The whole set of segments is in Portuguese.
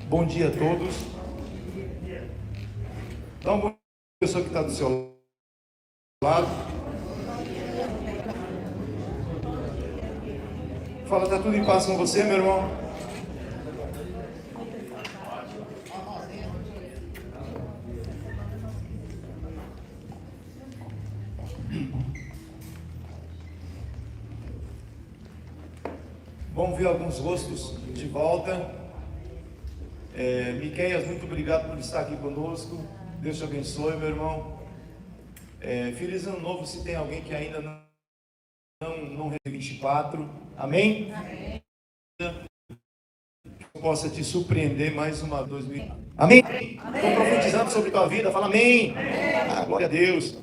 Bom dia a todos. Dá uma boa pessoa que está do seu lado. Fala, está tudo em paz com você, meu irmão? Bom ver alguns rostos de volta. Miqueias, muito obrigado por estar aqui conosco. Deus te abençoe, meu irmão. Feliz ano novo, se tem alguém que ainda não recebeu 24. Amém? Amém. Que possa te surpreender mais uma 2000. Amém? Estou profetizando sobre tua vida. Fala amém. Glória a Deus.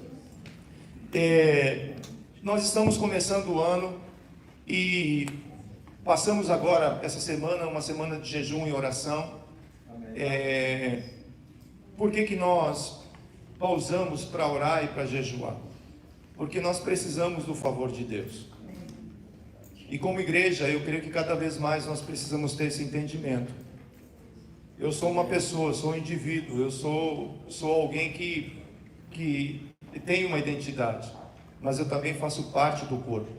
Nós estamos começando o ano e passamos agora essa semana, uma semana de jejum e oração. Por que nós pausamos para orar e para jejuar? Porque nós precisamos do favor de Deus. E como igreja, eu creio que cada vez mais nós precisamos ter esse entendimento. Eu sou uma pessoa, sou um indivíduo, eu sou alguém que tem uma identidade, mas eu também faço parte do corpo.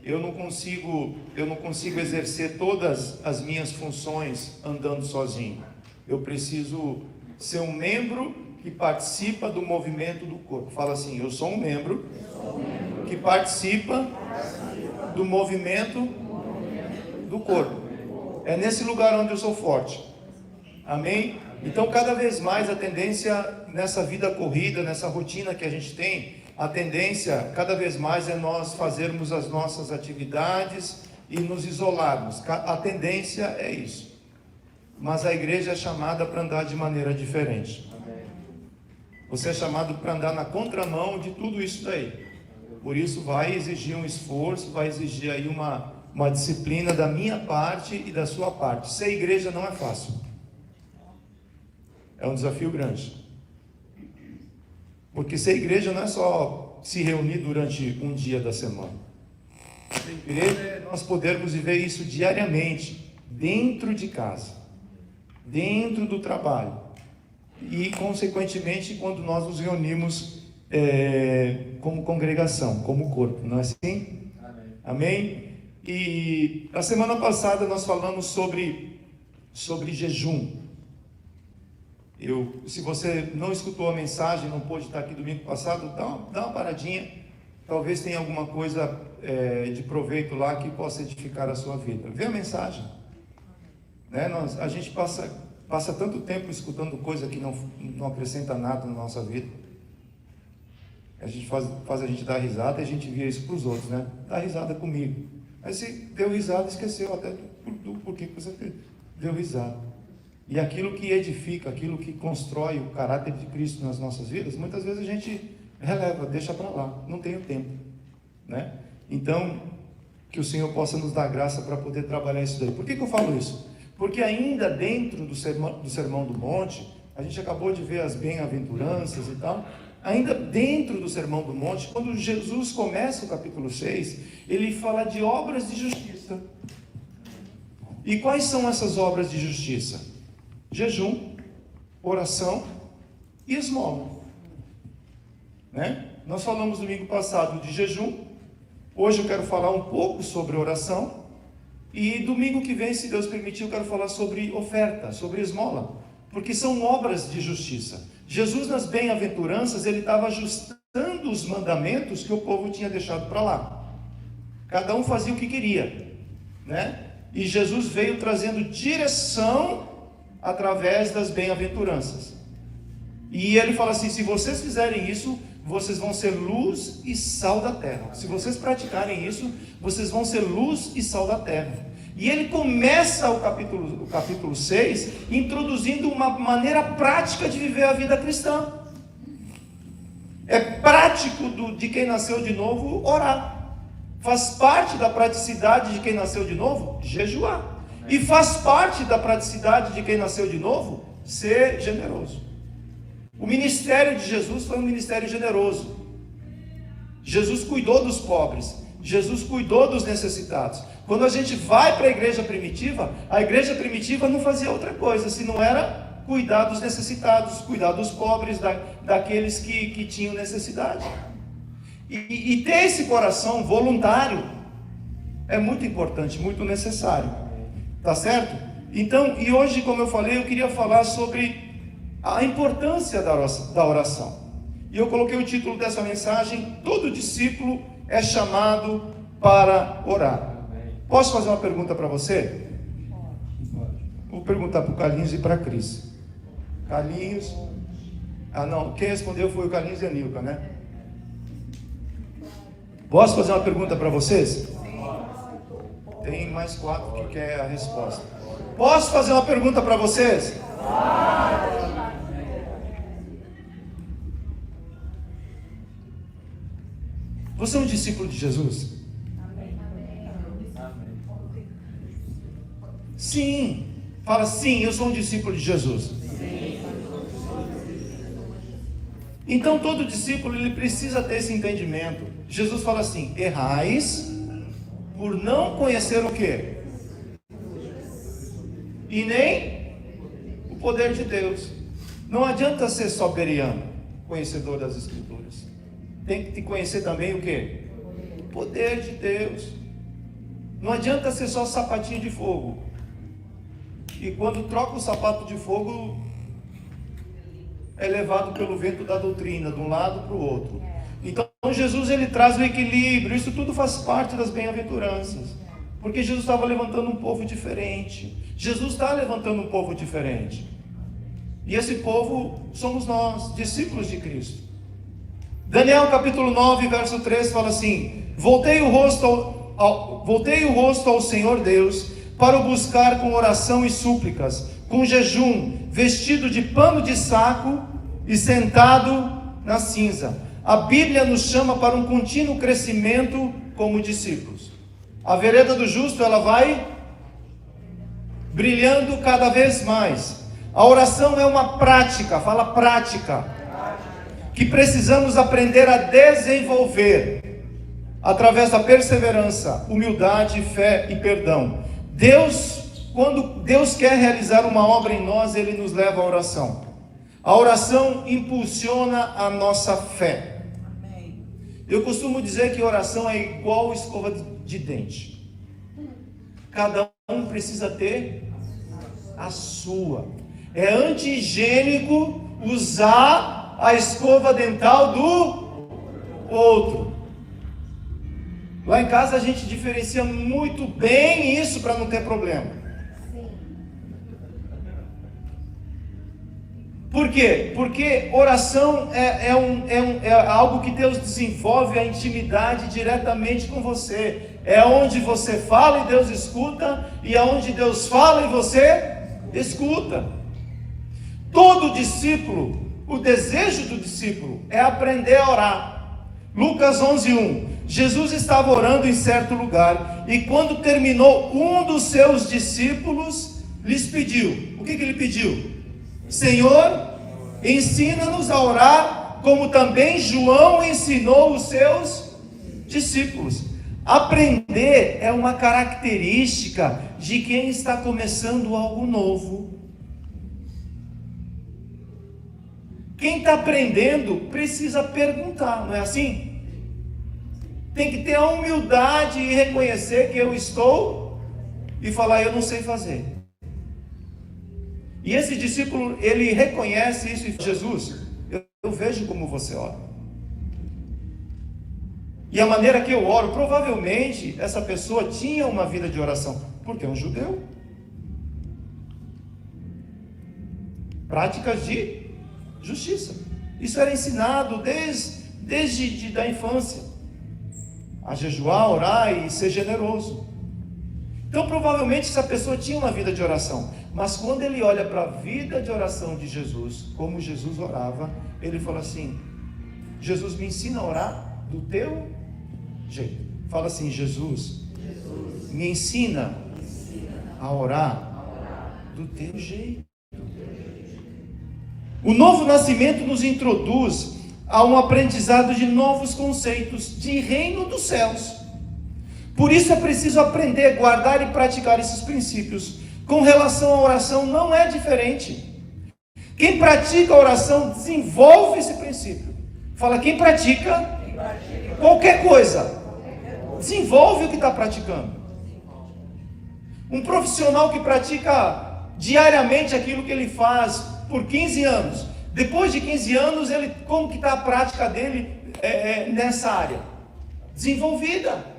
Eu não consigo exercer todas as minhas funções andando sozinho. Eu preciso ser um membro que participa do movimento do corpo. Fala assim, eu sou um membro que participa do movimento do corpo. É nesse lugar onde eu sou forte. Amém? Então, cada vez mais a tendência nessa vida corrida, nessa rotina que a gente tem, a tendência cada vez mais é nós fazermos as nossas atividades e nos isolarmos. A tendência é isso. Mas a igreja é chamada para andar de maneira diferente. Você é chamado para andar na contramão de tudo isso daí. Por isso vai exigir um esforço, vai exigir aí uma disciplina da minha parte e da sua parte. Ser igreja não é fácil. É um desafio grande. Porque ser igreja não é só se reunir durante um dia da semana. Ser igreja é nós podermos viver isso diariamente, dentro de casa, dentro do trabalho. E, consequentemente, quando nós nos reunimos como congregação, como corpo, não é assim? Amém. Amém? E a semana passada nós falamos sobre jejum. Se você não escutou a mensagem, não pôde estar aqui domingo passado, dá uma paradinha. Talvez tenha alguma coisa de proveito lá que possa edificar a sua vida. Vê a mensagem. Né? A gente passa tanto tempo escutando coisa que não acrescenta nada na nossa vida. A gente faz a gente dar risada e a gente via isso para os outros, né? Dá risada comigo. Aí você deu risada, esqueceu até por que você deu risada. E aquilo que edifica, aquilo que constrói o caráter de Cristo nas nossas vidas, muitas vezes a gente releva, deixa para lá, não tem o tempo, né? Então, que o Senhor possa nos dar graça para poder trabalhar isso daí. Por que eu falo isso? Porque ainda dentro do Sermão do Monte, a gente acabou de ver as bem-aventuranças e tal, ainda dentro do Sermão do Monte, quando Jesus começa o capítulo 6, ele fala de obras de justiça. E quais são essas obras de justiça? Jejum, oração e esmola, né? Nós falamos domingo passado de jejum. Hoje eu quero falar um pouco sobre oração. E domingo que vem, se Deus permitir, eu quero falar sobre oferta, sobre esmola, porque são obras de justiça. Jesus, nas bem-aventuranças, ele estava ajustando os mandamentos que o povo tinha deixado para lá. Cada um fazia o que queria, né? E Jesus veio trazendo direção através das bem-aventuranças. E ele fala assim: se vocês fizerem isso, vocês vão ser luz e sal da terra. Se vocês praticarem isso, vocês vão ser luz e sal da terra. E ele começa o capítulo 6 introduzindo uma maneira prática de viver a vida cristã. É prático de quem nasceu de novo orar. Faz parte da praticidade de quem nasceu de novo jejuar. E faz parte da praticidade de quem nasceu de novo ser generoso. O ministério de Jesus foi um ministério generoso. Jesus cuidou dos pobres. Jesus cuidou dos necessitados. Quando a gente vai para a igreja primitiva não fazia outra coisa, se não era cuidar dos necessitados, cuidar dos pobres, daqueles que tinham necessidade. E ter esse coração voluntário é muito importante, muito necessário. Tá certo? Então, e hoje, como eu falei, eu queria falar sobre a importância da oração. E eu coloquei o título dessa mensagem: todo discípulo é chamado para orar. Posso fazer uma pergunta para você? Vou perguntar para o Carlinhos e para a Cris. Carlinhos. Não, quem respondeu foi o Carlinhos e a Nilka, né? Posso fazer uma pergunta para vocês? Tem mais 4 que quer a resposta. Posso fazer uma pergunta para vocês? Você é um discípulo de Jesus? Sim. Fala, sim, eu sou um discípulo de Jesus. Então todo discípulo ele precisa ter esse entendimento. Jesus fala assim: errais por não conhecer o quê? E nem o poder de Deus. Não adianta ser só bereano, conhecedor das Escrituras. Tem que te conhecer também o quê? O poder de Deus. Não adianta ser só sapatinho de fogo. E quando troca o sapato de fogo, é levado pelo vento da doutrina, de um lado para o outro. Então Jesus ele traz o equilíbrio. Isso tudo faz parte das bem-aventuranças. Porque Jesus estava levantando um povo diferente. Jesus está levantando um povo diferente. E esse povo somos nós, discípulos de Cristo. Daniel capítulo 9, verso 3 fala assim: voltei o rosto ao Senhor Deus para o buscar com oração e súplicas, com jejum, vestido de pano de saco e sentado na cinza. A Bíblia nos chama para um contínuo crescimento como discípulos. A vereda do justo ela vai brilhando cada vez mais. A oração é uma prática, fala prática, que precisamos aprender a desenvolver através da perseverança, humildade, fé e perdão. Quando Deus quer realizar uma obra em nós, Ele nos leva à oração. A oração impulsiona a nossa fé. Eu costumo dizer que oração é igual escova de dente. Cada um precisa ter a sua. É anti-higiênico usar a escova dental do outro. Lá em casa a gente diferencia muito bem isso para não ter problema. Por quê? Porque oração é algo que Deus desenvolve a intimidade diretamente com você. É onde você fala e Deus escuta, e é onde Deus fala e você escuta. Todo discípulo, o desejo do discípulo é aprender a orar. Lucas 11:1. Jesus estava orando em certo lugar, e quando terminou, um dos seus discípulos lhes pediu. O que ele pediu? Senhor, ensina-nos a orar, como também João ensinou os seus discípulos. Aprender é uma característica de quem está começando algo novo. Quem está aprendendo precisa perguntar, não é assim? Tem que ter a humildade e reconhecer que eu estou e falar, eu não sei fazer. E esse discípulo, ele reconhece isso e diz, Jesus, eu vejo como você ora. E a maneira que eu oro, provavelmente essa pessoa tinha uma vida de oração, porque é um judeu. Práticas de justiça. Isso era ensinado desde da infância. A jejuar, orar e ser generoso. Então provavelmente essa pessoa tinha uma vida de oração. Mas quando ele olha para a vida de oração de Jesus, como Jesus orava, ele fala assim, Jesus, me ensina a orar do teu jeito. Fala assim, Jesus, me ensina a orar do teu jeito. O novo nascimento nos introduz a um aprendizado de novos conceitos de reino dos céus. Por isso é preciso aprender, guardar e praticar esses princípios. Com relação à oração, não é diferente. Quem pratica a oração desenvolve esse princípio. Fala, quem pratica qualquer coisa, desenvolve o que está praticando. Um profissional que pratica diariamente aquilo que ele faz por 15 anos, depois de 15 anos, como que está a prática dele nessa área? Desenvolvida.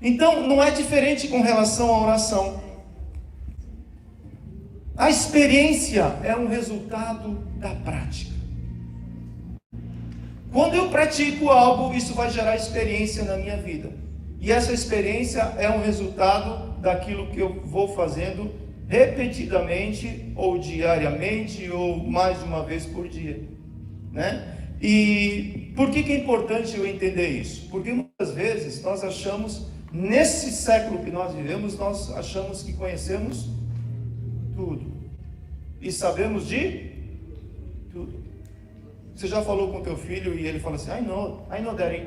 Então, não é diferente com relação à oração. A experiência é um resultado da prática. Quando eu pratico algo, isso vai gerar experiência na minha vida. E essa experiência é um resultado daquilo que eu vou fazendo repetidamente, ou diariamente, ou mais de uma vez por dia, né? E por que é importante eu entender isso? Porque muitas vezes nós achamos, nesse século que nós vivemos, nós achamos que conhecemos tudo e sabemos de tudo. Você já falou com teu filho e ele fala assim, I know daddy,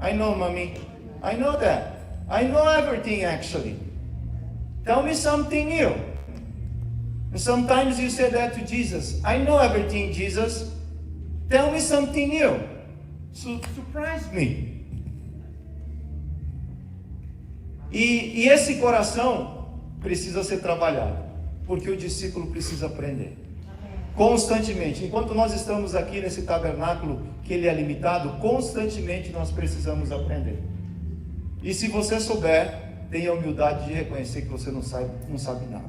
I know mommy, I know that, I know everything actually. Tell me something new. And sometimes you say that to Jesus, I know everything, Jesus. Tell me something new. Surprise me. E esse coração precisa ser trabalhado, porque o discípulo precisa aprender constantemente. Enquanto nós estamos aqui nesse tabernáculo, que ele é limitado, constantemente nós precisamos aprender. E se você souber, tenha a humildade de reconhecer que você não sabe nada.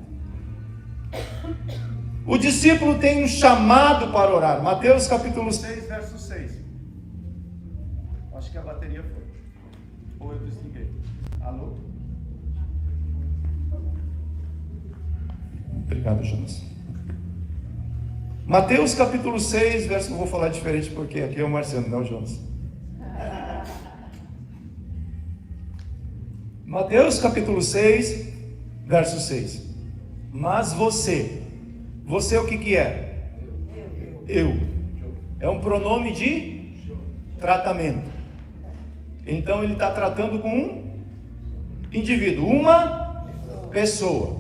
O discípulo tem um chamado para orar. Mateus capítulo 6, verso 6. Acho que a bateria foi. Ou eu desliguei. Alô? Obrigado, Jonas. Mateus capítulo 6, verso... Eu vou falar diferente porque aqui é o Marciano, não o Jonas. Mateus capítulo 6, verso 6. Mas você o que é? Eu. É um pronome de tratamento. Então ele está tratando com um indivíduo, uma pessoa.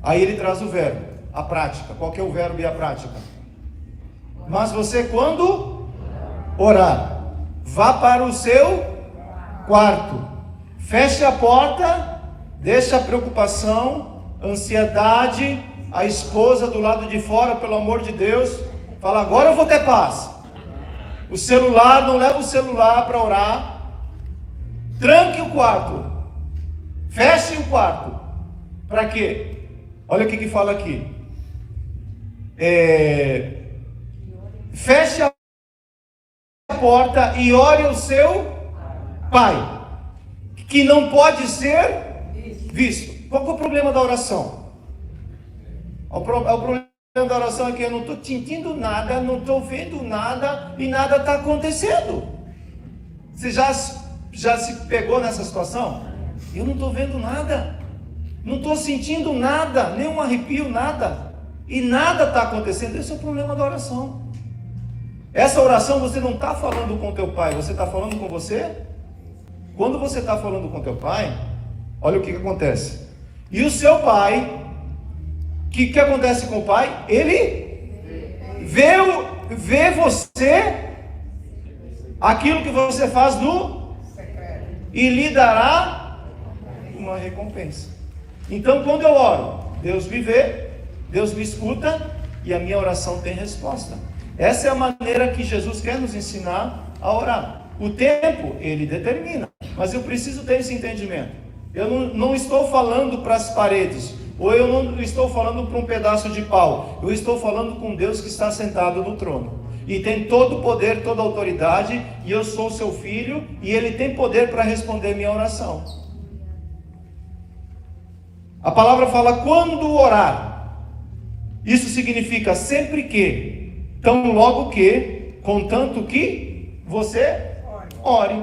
Aí ele traz o verbo, a prática. Qual que é o verbo e a prática? Mas você, quando orar, vá para o seu quarto. Feche a porta, deixe a preocupação, ansiedade, a esposa do lado de fora, pelo amor de Deus. Fala, agora eu vou ter paz. O celular, não leva o celular para orar. Tranque o quarto. Feche o quarto. Para quê? Olha o que fala aqui. Feche a porta e ore ao seu pai, que não pode ser visto. Qual que é o problema da oração? O problema da oração é que eu não estou sentindo nada, não estou vendo nada e nada está acontecendo. Você já se pegou nessa situação? Eu não estou vendo nada, não estou sentindo nada, nenhum arrepio, nada, e nada está acontecendo. Esse é o problema da oração. Essa oração você não está falando com teu pai, você está falando com você. Quando você está falando com teu pai, olha o que acontece. E o seu pai, o que acontece com o pai? Ele vê você, aquilo que você faz no, e lhe dará uma recompensa. Então quando eu oro, Deus me vê, Deus me escuta, e a minha oração tem resposta. Essa é a maneira que Jesus quer nos ensinar a orar. O tempo, ele determina, mas eu preciso ter esse entendimento. Eu não estou falando para as paredes, ou eu não estou falando para um pedaço de pau. Eu estou falando com Deus que está sentado no trono, e tem todo o poder, toda a autoridade, e eu sou seu filho, e ele tem poder para responder minha oração. A palavra fala, quando orar, isso significa sempre que, tão logo que, contanto que você ore.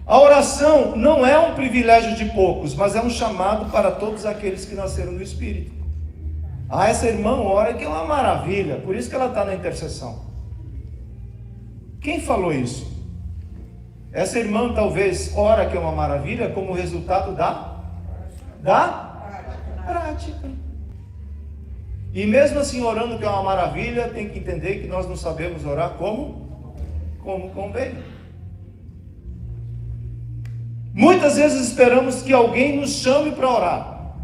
A oração não é um privilégio de poucos, mas é um chamado para todos aqueles que nasceram do Espírito. Essa irmã ora, que é uma maravilha, por isso que ela está na intercessão. Quem falou isso? Essa irmã talvez ora, que é uma maravilha, como resultado da prática. E mesmo assim, orando, que é uma maravilha, tem que entender que nós não sabemos orar como convém. Muitas vezes esperamos que alguém nos chame para orar.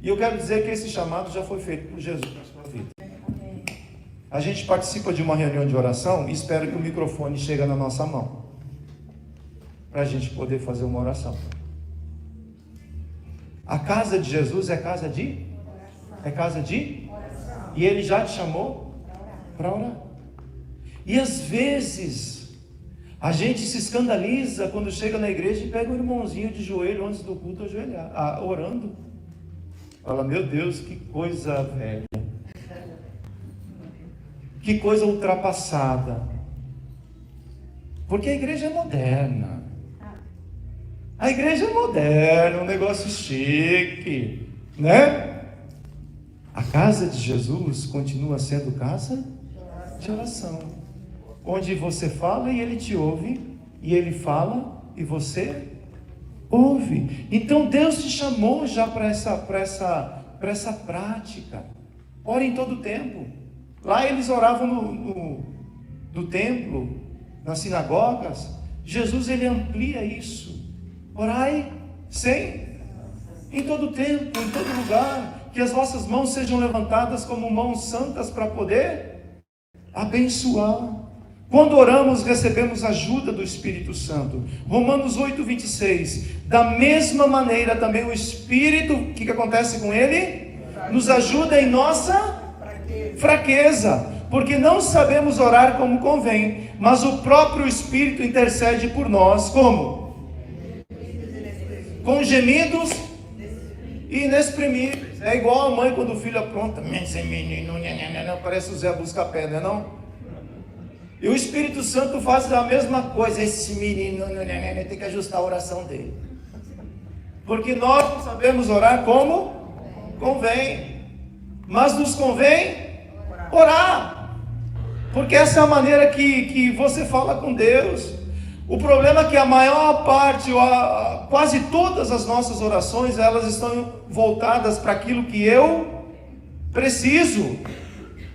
E eu quero dizer que esse chamado já foi feito por Jesus na sua vida. A gente participa de uma reunião de oração e espera que o microfone chegue na nossa mão, para a gente poder fazer uma oração. A casa de Jesus é casa de oração. E Ele já te chamou para orar. E às vezes a gente se escandaliza quando chega na igreja e pega um irmãozinho de joelho antes do culto orando. Fala, meu Deus, que coisa velha, que coisa ultrapassada. Porque a igreja é moderna. A igreja é moderna, um negócio chique, né? A casa de Jesus continua sendo casa de oração, onde você fala e Ele te ouve, e Ele fala e você ouve. Então Deus te chamou já para essa prática. Ora em todo tempo. Lá eles oravam no templo, nas sinagogas. Jesus, Ele amplia isso. Orai em todo tempo, em todo lugar. Que as vossas mãos sejam levantadas como mãos santas para poder abençoar. Quando oramos, recebemos ajuda do Espírito Santo. Romanos 8:26. Da mesma maneira também o Espírito, o que acontece com ele? Nos ajuda em nossa fraqueza, porque não sabemos orar como convém, mas o próprio Espírito intercede por nós, como? Com gemidos inexprimíveis. É igual a mãe quando o filho apronta, esse menino, parece o Zé Busca-Pé, não é não? E o Espírito Santo faz a mesma coisa. Esse menino, tem que ajustar a oração dele, porque nós não sabemos orar como convém, mas nos convém orar, porque essa é a maneira que você fala com Deus. O problema é que a maior parte, quase todas as nossas orações, elas estão voltadas para aquilo que eu preciso,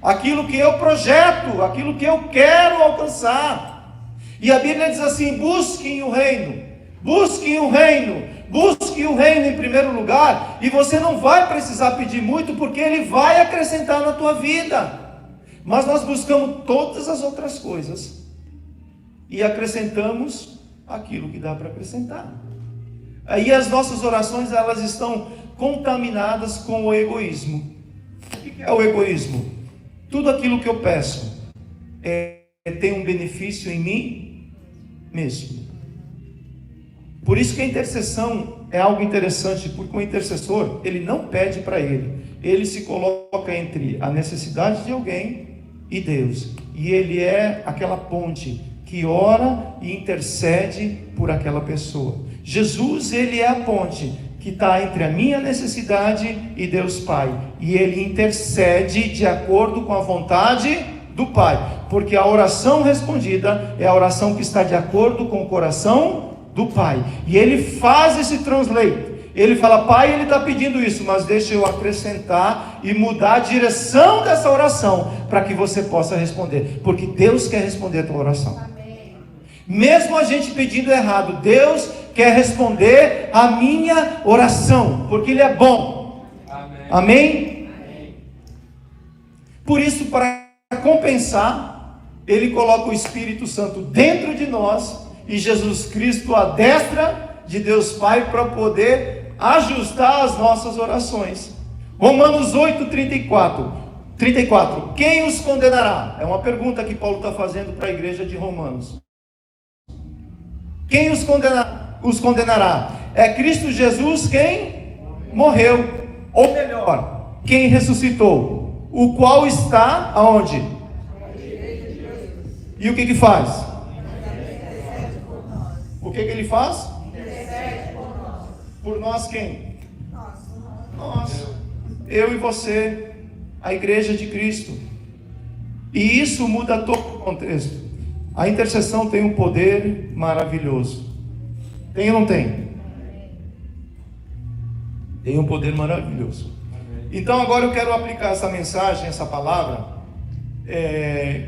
aquilo que eu projeto, aquilo que eu quero alcançar. E a Bíblia diz assim: busquem o reino, busquem o reino, busquem o reino em primeiro lugar, e você não vai precisar pedir muito, porque Ele vai acrescentar na tua vida. Mas nós buscamos todas as outras coisas e acrescentamos aquilo que dá para acrescentar. Aí as nossas orações, elas estão contaminadas com o egoísmo. O que é o egoísmo? Tudo aquilo que eu peço tem um benefício em mim mesmo. Por isso que a intercessão é algo interessante, porque o intercessor, ele não pede para ele se coloca entre a necessidade de alguém e Deus, e ele é aquela ponte que ora e intercede por aquela pessoa. Jesus, Ele é a ponte que está entre a minha necessidade e Deus Pai, e Ele intercede de acordo com a vontade do Pai, porque a oração respondida é a oração que está de acordo com o coração do Pai, e Ele faz esse translate. Ele fala: Pai, Ele está pedindo isso, mas deixa eu acrescentar e mudar a direção dessa oração, para que você possa responder, porque Deus quer responder a tua oração. Amém. Mesmo a gente pedindo errado, Deus quer responder a minha oração, porque Ele é bom. Amém? Amém? Amém. Por isso, para compensar, Ele coloca o Espírito Santo dentro de nós, e Jesus Cristo à destra de Deus Pai, para poder ajustar as nossas orações. Romanos 8:34. Quem os condenará? É uma pergunta que Paulo está fazendo para a igreja de Romanos. Quem os condenará? É Cristo Jesus quem morreu, ou melhor, quem ressuscitou, o qual está aonde? E o que faz? O que ele faz? Por nós quem? Nós. Eu e você, a igreja de Cristo. E isso muda todo o contexto. A intercessão tem um poder maravilhoso. Tem ou não tem? Tem um poder maravilhoso. Então agora eu quero aplicar essa mensagem, essa palavra,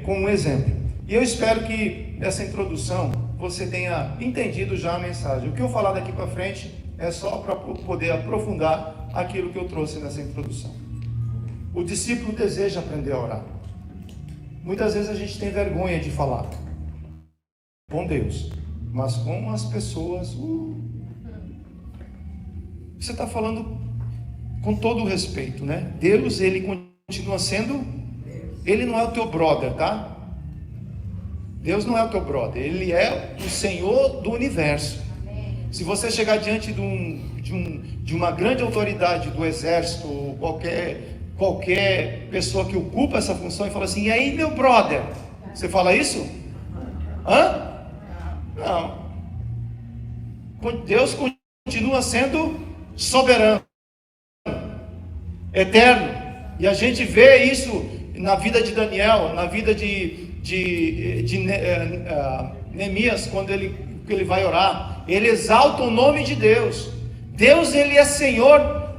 com um exemplo. E eu espero que nessa introdução você tenha entendido já a mensagem. O que eu falar daqui para frente é só para poder aprofundar aquilo que eu trouxe nessa introdução. O discípulo deseja aprender a orar. Muitas vezes a gente tem vergonha de falar com Deus, mas com as pessoas, você está falando com todo o respeito, né? Deus, ele continua sendo, ele não é o teu brother, tá? Deus não é o teu brother, ele é o Senhor do universo. Se você chegar diante de uma grande autoridade do exército, ou qualquer pessoa que ocupa essa função e fala assim: e aí, meu brother? Você fala isso? Hã? Não. Deus continua sendo soberano, eterno. E a gente vê isso na vida de Daniel, na vida de Neemias, quando ele vai orar. Ele exalta o nome de Deus. Deus, ele é Senhor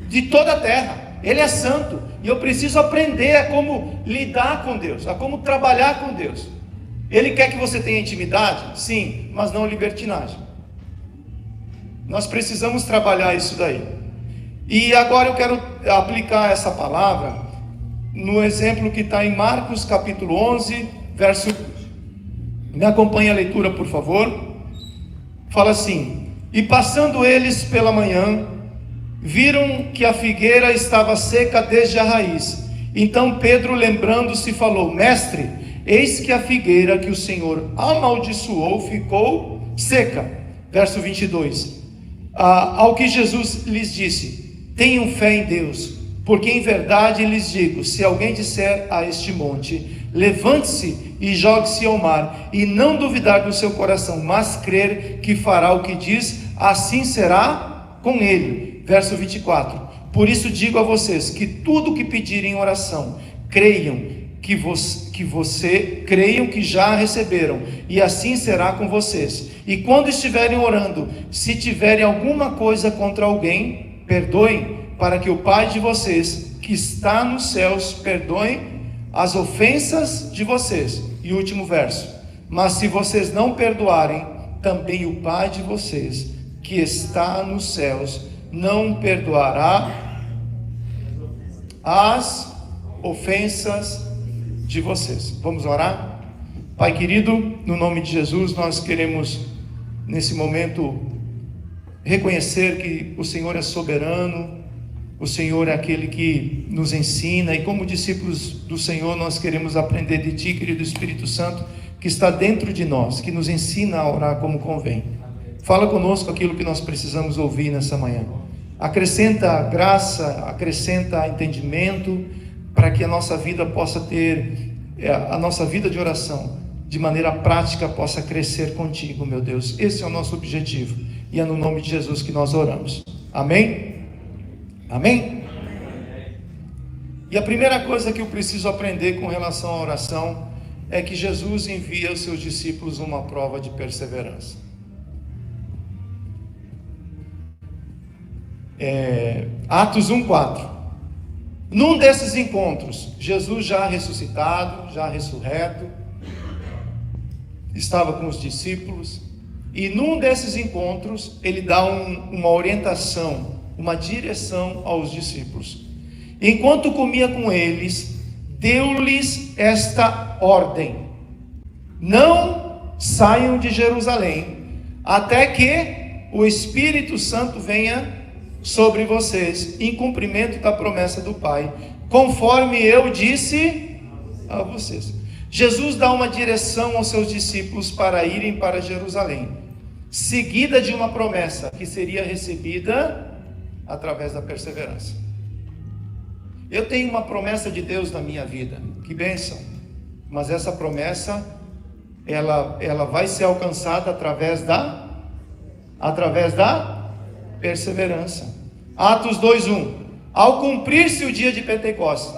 de toda a terra. Ele é santo. E eu preciso aprender a como lidar com Deus, a como trabalhar com Deus. Ele quer que você tenha intimidade? Sim, mas não libertinagem. Nós precisamos trabalhar isso daí. E agora eu quero aplicar essa palavra no exemplo que está em Marcos capítulo 11, verso... Me acompanhe a leitura, por favor. Fala assim: e passando eles pela manhã, viram que a figueira estava seca desde a raiz. Então Pedro, lembrando-se, falou: mestre, eis que a figueira que o Senhor amaldiçoou ficou seca. Verso 22. Ao que Jesus lhes disse: tenham fé em Deus, porque em verdade lhes digo, se alguém disser a este monte: levante-se e jogue-se ao mar, e não duvidar no seu coração, mas crer que fará o que diz, assim será com ele. Verso 24. Por isso digo a vocês, que tudo o que pedirem em oração, creiam creiam que já receberam, e assim será com vocês. E quando estiverem orando, se tiverem alguma coisa contra alguém, perdoem, para que o Pai de vocês, que está nos céus, perdoe as ofensas de vocês. E último verso: mas se vocês não perdoarem, também o Pai de vocês, que está nos céus, não perdoará as ofensas de vocês. Vamos orar? Pai querido, no nome de Jesus, nós queremos nesse momento reconhecer que o Senhor é soberano, o Senhor é aquele que nos ensina, e como discípulos do Senhor nós queremos aprender de Ti, querido Espírito Santo, que está dentro de nós, que nos ensina a orar como convém. Fala conosco aquilo que nós precisamos ouvir nessa manhã. Acrescenta graça, acrescenta entendimento, para que a nossa vida possa ter, a nossa vida de oração, de maneira prática, possa crescer contigo, meu Deus. Esse é o nosso objetivo, e é no nome de Jesus que nós oramos. Amém? Amém? E a primeira coisa que eu preciso aprender com relação à oração é que Jesus envia aos seus discípulos uma prova de perseverança. Atos 1:4. Num desses encontros, Jesus já ressuscitado, já ressurreto, estava com os discípulos, e num desses encontros ele dá uma orientação, uma direção aos discípulos. Enquanto comia com eles, deu-lhes esta ordem: não saiam de Jerusalém, até que o Espírito Santo venha sobre vocês, em cumprimento da promessa do Pai, conforme eu disse a vocês. Jesus dá uma direção aos seus discípulos para irem para Jerusalém, seguida de uma promessa que seria recebida através da perseverança. Eu tenho uma promessa de Deus na minha vida, que bênção, mas essa promessa ela vai ser alcançada através da perseverança. Atos 2:1. Ao cumprir-se o dia de Pentecostes,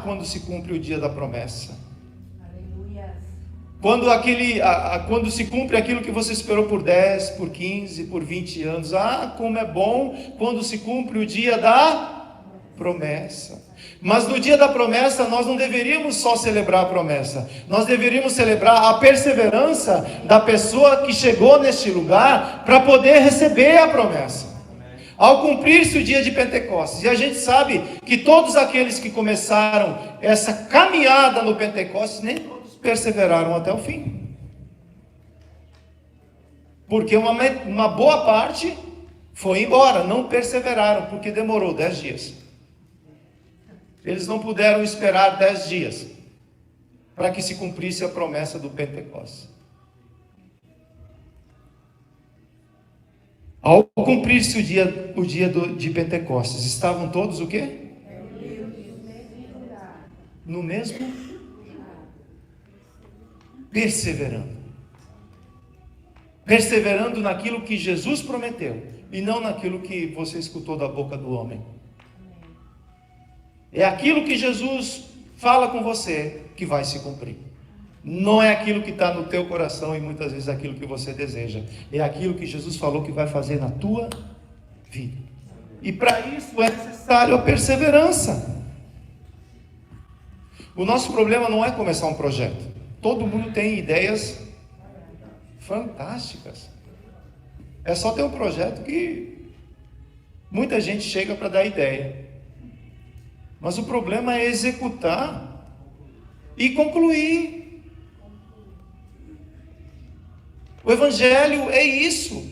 quando se cumpre o dia da promessa. Quando se cumpre aquilo que você esperou por 10, por 15, por 20 anos. Ah, como é bom quando se cumpre o dia da promessa. Mas no dia da promessa nós não deveríamos só celebrar a promessa, nós deveríamos celebrar a perseverança da pessoa que chegou neste lugar para poder receber a promessa. Ao cumprir-se o dia de Pentecostes, e a gente sabe que todos aqueles que começaram essa caminhada no Pentecostes, nem todos perseveraram até o fim, porque uma boa parte foi embora, não perseveraram, porque demorou 10 dias. Eles não puderam esperar 10 dias para que se cumprisse a promessa do Pentecostes. Ao cumprir-se o dia de Pentecostes, estavam todos o quê? No mesmo? Perseverando. Perseverando naquilo que Jesus prometeu, e não naquilo que você escutou da boca do homem. É aquilo que Jesus fala com você que vai se cumprir. Não é aquilo que está no teu coração e muitas vezes aquilo que você deseja. É aquilo que Jesus falou que vai fazer na tua vida. E para isso é necessário a perseverança. O nosso problema não é começar um projeto. Todo mundo tem ideias fantásticas. É só ter um projeto que muita gente chega para dar ideia. Mas o problema é executar e concluir. O Evangelho é isso.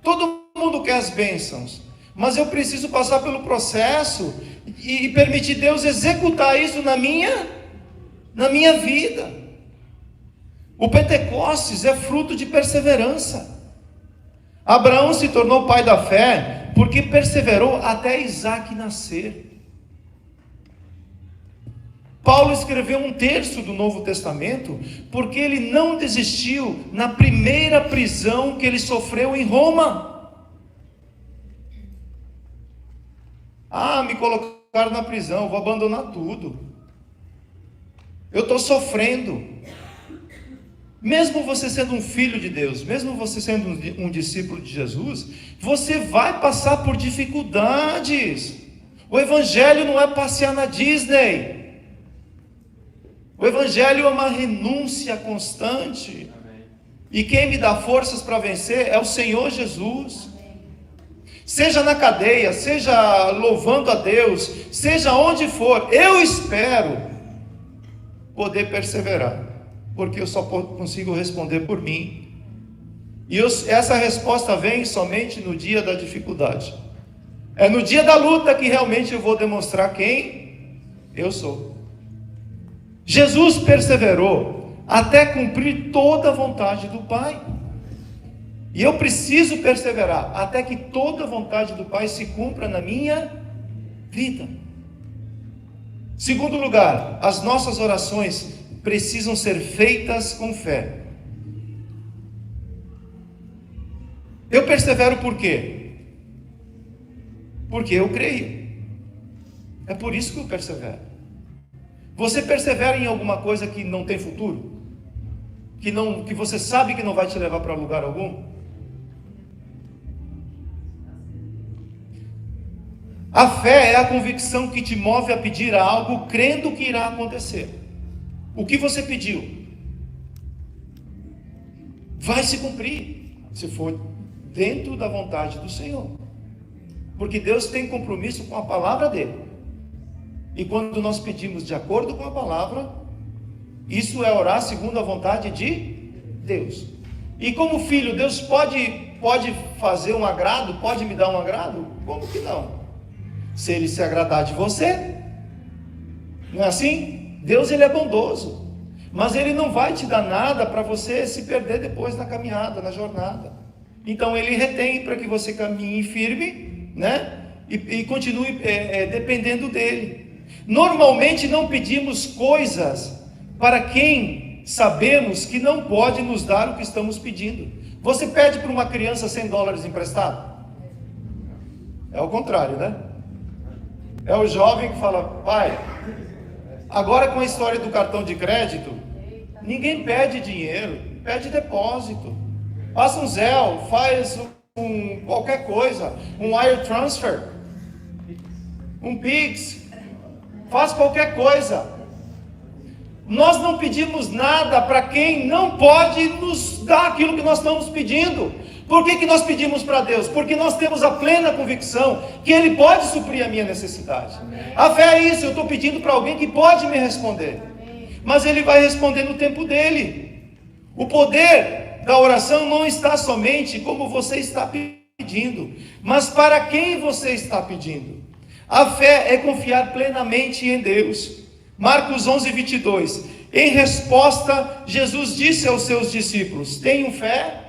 Todo mundo quer as bênçãos, mas eu preciso passar pelo processo e permitir Deus executar isso na minha vida. O Pentecostes é fruto de perseverança. Abraão se tornou pai da fé porque perseverou até Isaac nascer. Paulo escreveu 1/3 do Novo Testamento porque ele não desistiu na primeira prisão que ele sofreu em Roma. Ah, me colocaram na prisão, vou abandonar tudo. Eu estou sofrendo. Mesmo você sendo um filho de Deus, mesmo você sendo um discípulo de Jesus, você vai passar por dificuldades. O Evangelho não é passear na Disney. O Evangelho é uma renúncia constante. E quem me dá forças para vencer é o Senhor Jesus. Seja na cadeia, seja louvando a Deus, seja onde for, eu espero poder perseverar, porque eu só consigo responder por mim. E essa resposta vem somente no dia da dificuldade. É no dia da luta que realmente eu vou demonstrar quem eu sou. Jesus perseverou até cumprir toda a vontade do Pai. E eu preciso perseverar até que toda a vontade do Pai se cumpra na minha vida. Segundo lugar, as nossas orações precisam ser feitas com fé. Eu persevero por quê? Porque eu creio. É por isso que eu persevero. Você persevera em alguma coisa que não tem futuro? Que você sabe que não vai te levar para lugar algum? A fé é a convicção que te move a pedir algo crendo que irá acontecer. O que você pediu vai se cumprir, se for dentro da vontade do Senhor. Porque Deus tem compromisso com a palavra dele. E quando nós pedimos de acordo com a palavra, isso é orar segundo a vontade de Deus. E como filho, Deus pode fazer um agrado, pode me dar um agrado? Como que não? Se Ele se agradar de você, não é assim? Deus, Ele é bondoso, mas Ele não vai te dar nada para você se perder depois na caminhada, na jornada. Então Ele retém para que você caminhe firme, né? E continue dependendo dEle. Normalmente não pedimos coisas para quem sabemos que não pode nos dar o que estamos pedindo. Você pede para uma criança $100 emprestado? É o contrário, né? É o jovem que fala: pai, agora com a história do cartão de crédito, Ninguém pede dinheiro, pede depósito. Passa um Zelle, faz qualquer coisa, um wire transfer, um Pix, faz qualquer coisa. Nós não pedimos nada para quem não pode nos dar aquilo que nós estamos pedindo. Por que nós pedimos para Deus? Porque nós temos a plena convicção que Ele pode suprir a minha necessidade. A fé é isso, eu estou pedindo para alguém que pode me responder, mas Ele vai responder no tempo dele. O poder da oração não está somente como você está pedindo, mas para quem você está pedindo. A fé é confiar plenamente em Deus. Marcos 11, 22. Em resposta, Jesus disse aos seus discípulos: tenham fé?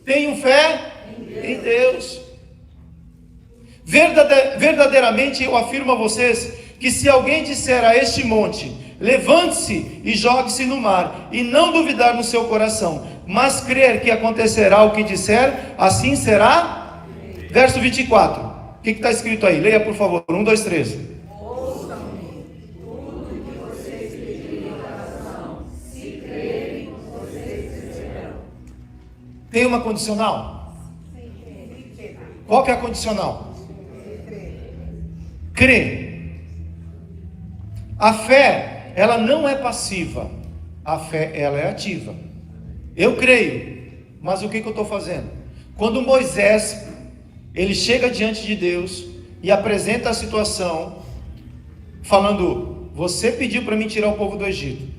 Tenham fé em Deus. Verdadeiramente eu afirmo a vocês que se alguém disser a este monte: levante-se e jogue-se no mar, e não duvidar no seu coração, mas crer que acontecerá o que disser, assim será. Verso 24. O que está escrito aí? Leia por favor. 1, 2, 3. Tem uma condicional? Qual que é a condicional? Crer. A fé, ela não é passiva. A fé, ela é ativa. Eu creio, mas o que eu estou fazendo? Quando Moisés, ele chega diante de Deus e apresenta a situação, falando: você pediu para mim tirar o povo do Egito.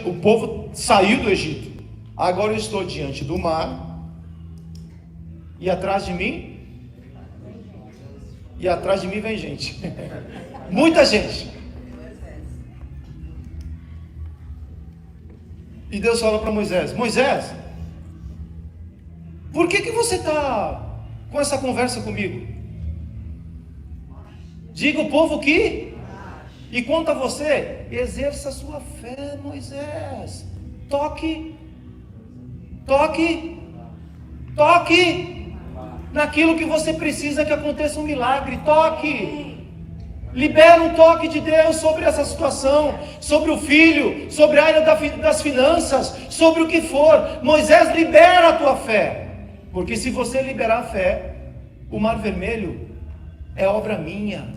O povo saiu do Egito. Agora eu estou diante do mar, e atrás de mim vem gente. Muita gente. E Deus fala para Moisés: Moisés, por que você está com essa conversa comigo? Diga o povo que, e quanto a você, exerça a sua fé, Moisés. Toque naquilo que você precisa que aconteça um milagre. Toque. Libera um toque de Deus sobre essa situação, sobre o filho, sobre a área das finanças, sobre o que for. Moisés, libera a tua fé, porque se você liberar a fé, o mar vermelho é obra minha.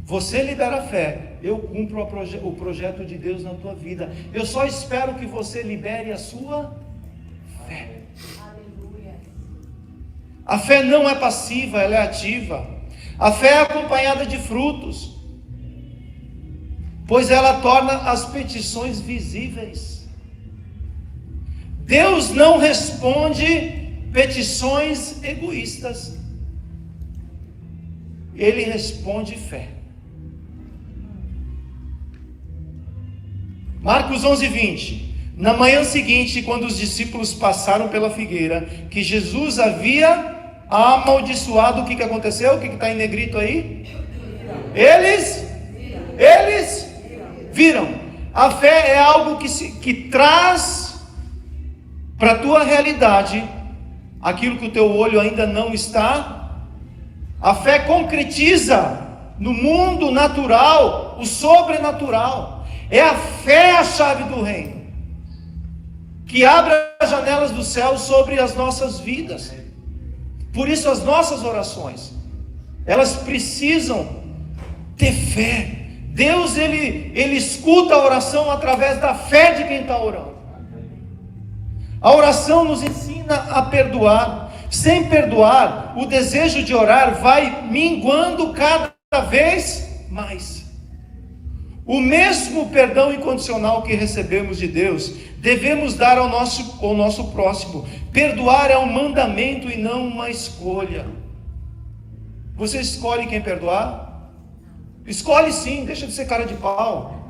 Você libera a fé, eu cumpro o projeto de Deus na tua vida. Eu só espero que você libere a sua fé. A fé não é passiva, ela é ativa. A fé é acompanhada de frutos, pois ela torna as petições visíveis. Deus não responde petições egoístas, Ele responde fé. Marcos 11, 20. Na manhã seguinte, quando os discípulos passaram pela figueira que Jesus havia amaldiçoado, o que aconteceu? O que está em negrito aí? Eles viram. A fé é algo que traz para a tua realidade aquilo que o teu olho ainda não está. A fé concretiza no mundo natural o sobrenatural. É a fé a chave do reino, que abre as janelas do céu sobre as nossas vidas. Por isso as nossas orações, elas precisam ter fé. Deus, Ele escuta a oração através da fé de quem está orando. A oração nos ensina a perdoar. Sem perdoar, o desejo de orar vai minguando cada vez mais. O mesmo perdão incondicional que recebemos de Deus, devemos dar ao nosso próximo. Perdoar é um mandamento e não uma escolha. Você escolhe quem perdoar? Escolhe sim, deixa de ser cara de pau.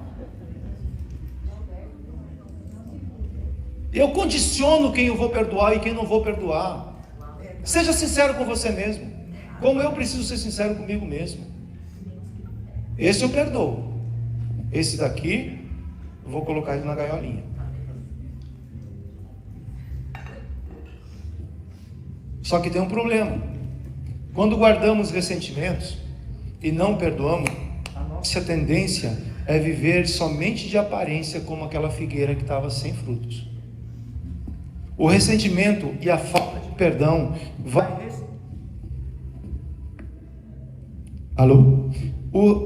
Eu condiciono quem eu vou perdoar e quem não vou perdoar. Seja sincero com você mesmo, como eu preciso ser sincero comigo mesmo. Esse eu perdoo. Esse daqui, eu vou colocar ele na gaiolinha. Só que tem um problema. Quando guardamos ressentimentos e não perdoamos, a nossa tendência é viver somente de aparência como aquela figueira que estava sem frutos. O ressentimento e a falta de perdão vai... Alô?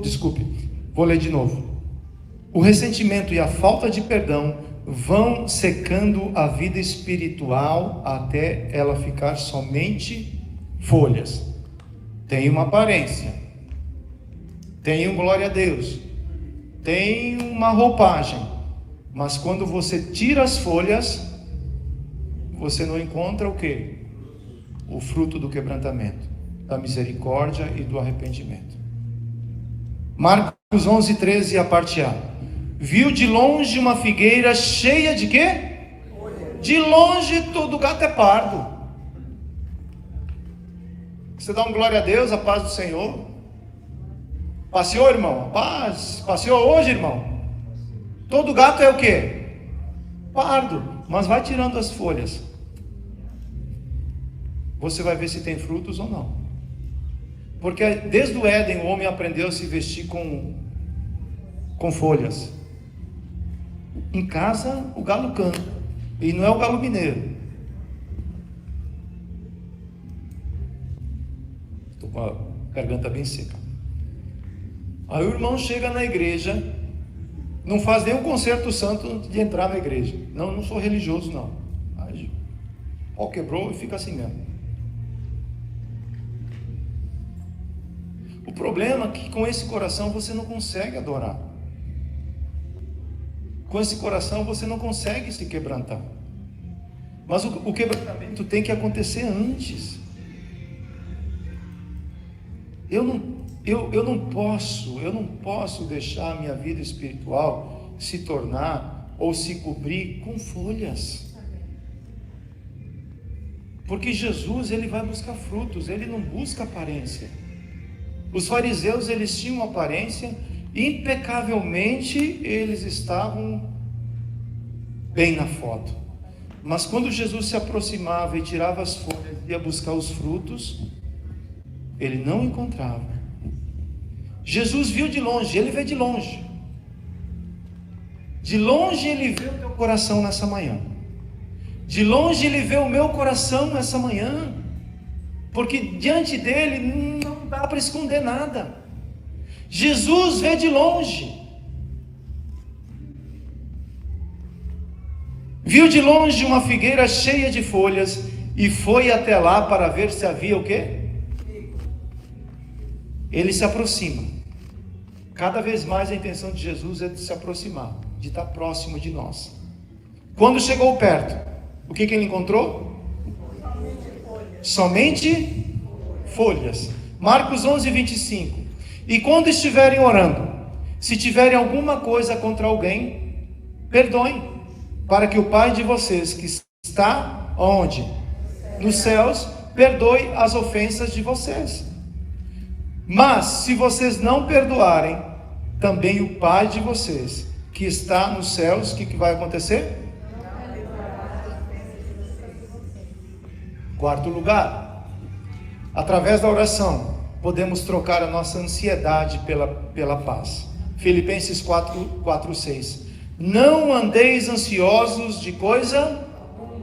Desculpe, vou ler de novo. O ressentimento e a falta de perdão vão secando a vida espiritual até ela ficar somente folhas. Tem uma aparência, tem um glória a Deus, tem uma roupagem, mas quando você tira as folhas, você não encontra o quê? O fruto do quebrantamento, da misericórdia e do arrependimento. Marcos 11:13, a parte A. Viu de longe uma figueira cheia de quê? De longe todo gato é pardo. Você dá um glória a Deus, a paz do Senhor. Passeou, irmão? Paz. Passeou hoje, irmão? Todo gato é o quê? Pardo. Mas vai tirando as folhas. Você vai ver se tem frutos ou não. Porque desde o Éden o homem aprendeu a se vestir com folhas. Em casa o galo canta. E não é o galo mineiro. Estou com a garganta bem seca. Aí o irmão chega na igreja, não faz nenhum concerto santo de entrar na igreja. Não sou religioso não. Aí o pau quebrou e fica assim mesmo. O problema é que com esse coração você não consegue adorar. Com esse coração você não consegue se quebrantar. Mas o quebrantamento tem que acontecer antes. Eu não posso deixar a minha vida espiritual se tornar ou se cobrir com folhas. Porque Jesus, ele vai buscar frutos, ele não busca aparência. Os fariseus, eles tinham aparência, impecavelmente eles estavam bem na foto. Mas quando Jesus se aproximava e tirava as folhas e ia buscar os frutos, ele não encontrava. Jesus viu de longe, ele vê de longe. De longe ele vê o teu coração nessa manhã. De longe ele vê o meu coração nessa manhã. Porque diante dele não dá para esconder nada. Jesus vê de longe. Viu de longe uma figueira cheia de folhas e foi até lá para ver se havia o quê? Ele se aproxima. Cada vez mais a intenção de Jesus é de se aproximar, de estar próximo de nós. Quando chegou perto, o que ele encontrou? Somente folhas. Marcos 11:25. E quando estiverem orando, se tiverem alguma coisa contra alguém, perdoem, para que o Pai de vocês que está onde? Nos céus, perdoe as ofensas de vocês. Mas se vocês não perdoarem, também o Pai de vocês que está nos céus, o que vai acontecer? Quarto lugar, através da oração, podemos trocar a nossa ansiedade pela paz. Filipenses 4:6. Não andeis ansiosos de coisa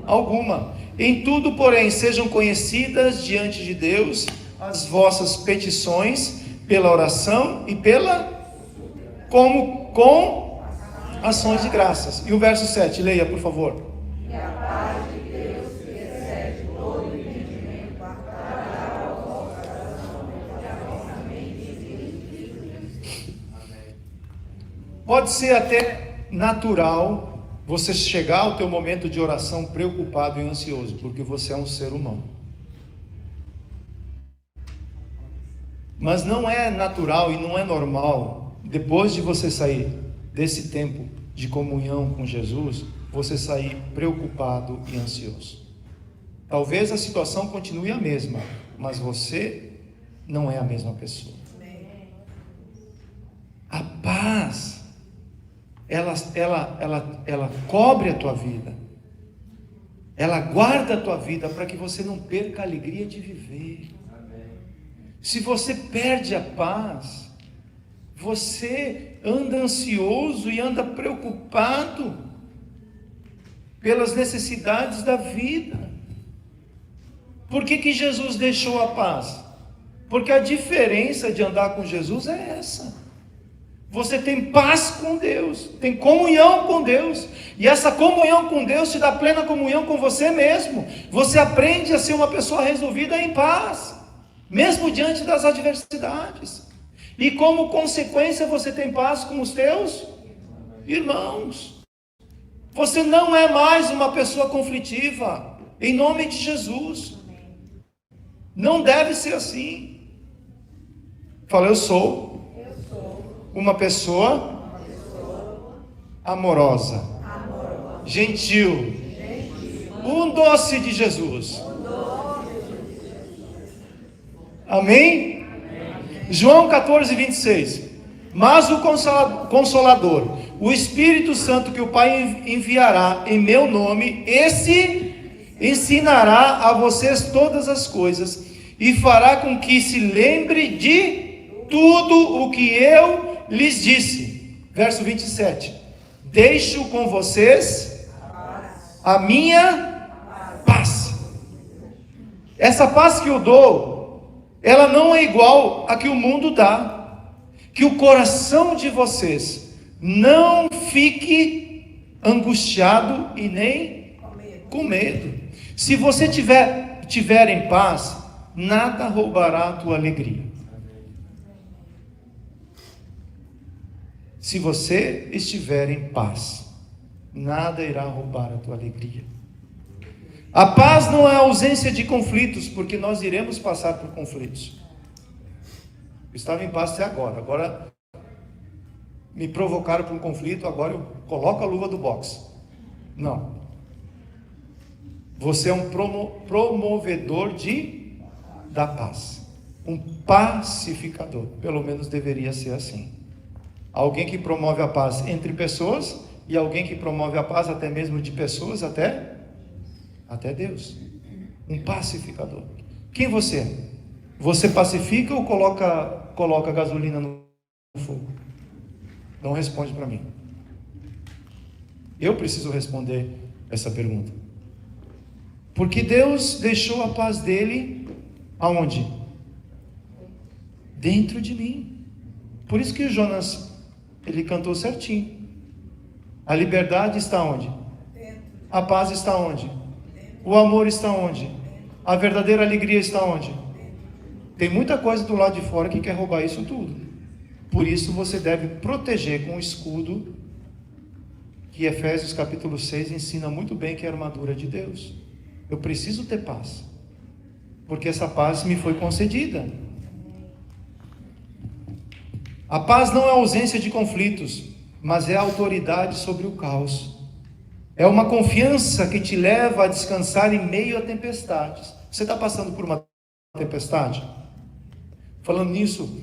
alguma. Em tudo, porém, sejam conhecidas diante de Deus as vossas petições pela oração e com ações de graças. E o verso 7, leia por favor. E a paz de Deus, que excede todo entendimento, guardará o vosso coração e a vossa mente. Pode ser até natural você chegar ao teu momento de oração preocupado e ansioso, porque você é um ser humano. Mas não é natural e não é normal, depois de você sair desse tempo de comunhão com Jesus, você sair preocupado e ansioso. Talvez a situação continue a mesma, mas você não é a mesma pessoa. A paz, ela cobre a tua vida, ela guarda a tua vida para que você não perca a alegria de viver. Se você perde a paz, Você anda ansioso e anda preocupado pelas necessidades da vida. Por que Jesus deixou a paz? Porque a diferença de andar com Jesus é essa. Você tem paz com Deus, tem comunhão com Deus, e essa comunhão com Deus te dá plena comunhão com você mesmo. Você aprende a ser uma pessoa resolvida em paz, mesmo diante das adversidades. E como consequência você tem paz com os teus irmãos. Você não é mais uma pessoa conflitiva, em nome de Jesus. Não deve ser assim. Fala, eu sou uma pessoa amorosa, gentil, um doce de Jesus. Amém? João 14, 26. Mas o Consolador, o Espírito Santo que o Pai enviará em meu nome, esse ensinará a vocês todas as coisas e fará com que se lembre de tudo o que eu lhes disse. Verso 27. Deixo com vocês a minha paz. Essa paz que eu dou, ela não é igual a que o mundo dá. Que o coração de vocês não fique angustiado e nem com medo. Se você tiver em paz, nada roubará a tua alegria. Se você estiver em paz, nada irá roubar a tua alegria. A paz não é a ausência de conflitos, porque nós iremos passar por conflitos. Eu estava em paz até agora me provocaram para um conflito, agora eu coloco a luva do boxe. Não. Você é um promovedor da paz, um pacificador, pelo menos deveria ser assim. Alguém que promove a paz entre pessoas e alguém que promove a paz até mesmo de pessoas até Deus. Um pacificador. Quem você é? Você pacifica ou coloca gasolina no fogo? Não responde para mim. Eu preciso responder essa pergunta. Porque Deus deixou a paz dele aonde? Dentro de mim. Por isso que o Jonas, ele cantou certinho. A liberdade está onde? A paz está onde? O amor está onde? A verdadeira alegria está onde? Tem muita coisa do lado de fora que quer roubar isso tudo. Por isso você deve proteger com o escudo, que Efésios capítulo 6 ensina muito bem, que é a armadura de Deus. Eu preciso ter paz, porque essa paz me foi concedida. A paz não é ausência de conflitos, mas é a autoridade sobre o caos. É uma confiança que te leva a descansar em meio a tempestades. Você está passando por uma tempestade? Falando nisso,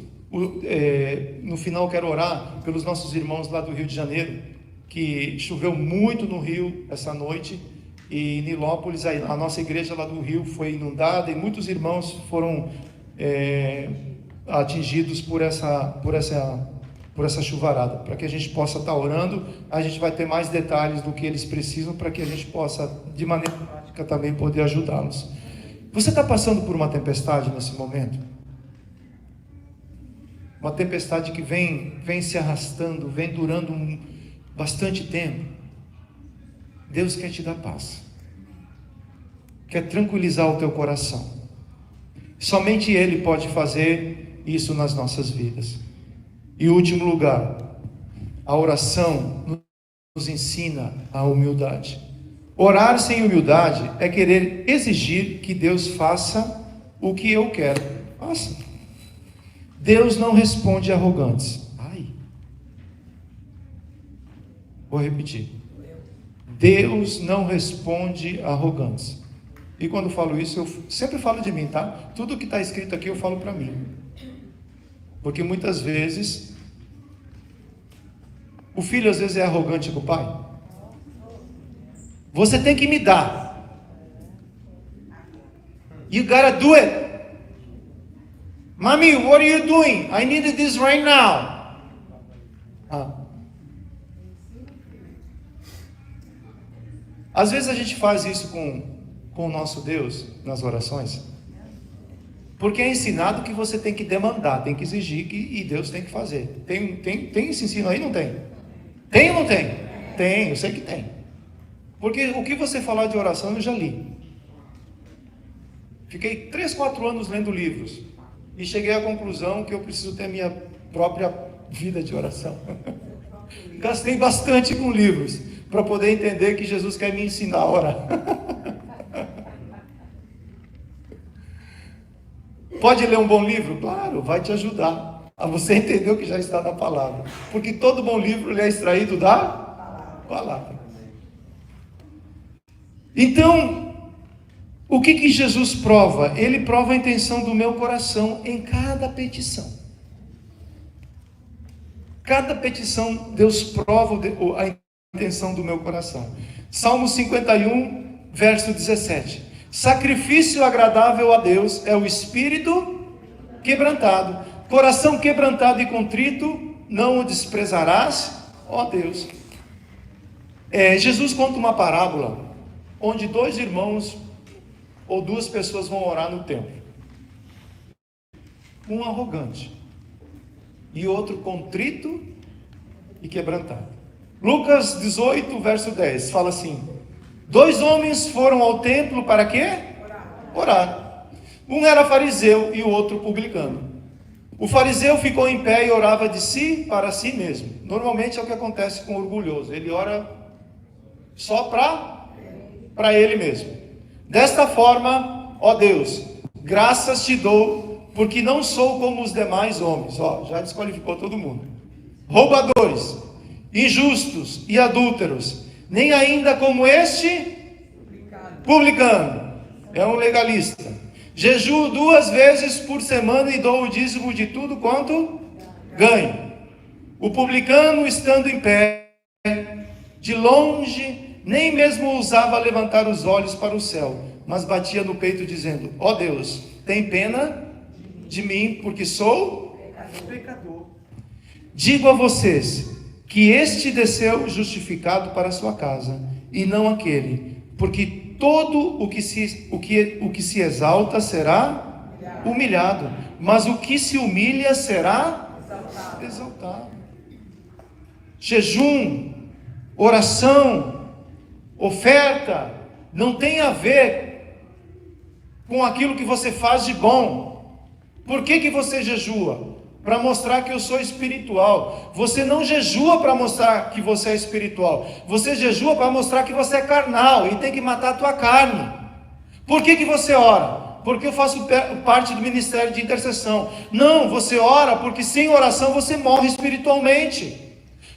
no final quero orar pelos nossos irmãos lá do Rio de Janeiro, que choveu muito no Rio essa noite, e em Nilópolis, a nossa igreja lá do Rio foi inundada, e muitos irmãos foram atingidos por essa chuvarada. Para que a gente possa estar orando, a gente vai ter mais detalhes do que eles precisam, para que a gente possa, de maneira prática, também poder ajudá-los. Você está passando por uma tempestade nesse momento? Uma tempestade que vem se arrastando, vem durando bastante tempo. Deus quer te dar paz, quer tranquilizar o teu coração. Somente Ele pode fazer isso nas nossas vidas. E último lugar, a oração nos ensina a humildade. Orar sem humildade é querer exigir que Deus faça o que eu quero. Faça. Deus não responde a arrogantes. Vou repetir. Deus não responde a arrogantes. E quando eu falo isso, eu sempre falo de mim, tá? Tudo que está escrito aqui eu falo para mim. Porque muitas vezes, o filho às vezes é arrogante com o pai. Você tem que me dar. You gotta do it. Mommy, what are you doing? I need this right now. Ah. Às vezes a gente faz isso com o nosso Deus nas orações, porque é ensinado que você tem que demandar, tem que exigir e Deus tem que fazer. Tem esse ensino aí? Não tem? Tem ou não tem? Tem, eu sei que tem. Porque o que você falar de oração eu já li. Fiquei 3, 4 anos lendo livros e cheguei à conclusão que eu preciso ter minha própria vida de oração. Gastei bastante com livros para poder entender que Jesus quer me ensinar a orar. Pode ler um bom livro? Claro, vai te ajudar a você entender o que já está na palavra. Porque todo bom livro ele é extraído da palavra. Então, o que Jesus prova? Ele prova a intenção do meu coração em cada petição. Cada petição, Deus prova a intenção do meu coração. Salmo 51, verso 17. Sacrifício agradável a Deus é o espírito quebrantado. Coração quebrantado e contrito, não o desprezarás, ó Deus. Jesus conta uma parábola, onde 2 irmãos, ou 2 pessoas vão orar no templo. Um arrogante, e outro contrito e quebrantado. Lucas 18, verso 10, fala assim: 2 homens foram ao templo para quê? Orar. Um era fariseu e o outro publicano. O fariseu ficou em pé e orava de si para si mesmo. Normalmente é o que acontece com o orgulhoso. Ele ora só para ele mesmo. Desta forma, ó Deus, graças te dou, porque não sou como os demais homens. Já desqualificou todo mundo. Roubadores, injustos e adúlteros, nem ainda como este publicano. É um legalista. Jejuo 2 vezes por semana e dou o dízimo de tudo quanto ganho. O publicano, estando em pé, de longe, nem mesmo ousava levantar os olhos para o céu, mas batia no peito dizendo: ó Deus, tem pena de mim, porque sou pecador. Digo a vocês que este desceu justificado para a sua casa, e não aquele, porque todo o que se exalta será humilhado, mas o que se humilha será exaltado. Jejum, oração, oferta, não tem a ver com aquilo que você faz de bom. Por que você jejua? Para mostrar que eu sou espiritual. Você não jejua para mostrar que você é espiritual. Você jejua para mostrar que você é carnal e tem que matar a tua carne. Por que você ora? Porque eu faço parte do ministério de intercessão. Não, você ora porque sem oração você morre espiritualmente.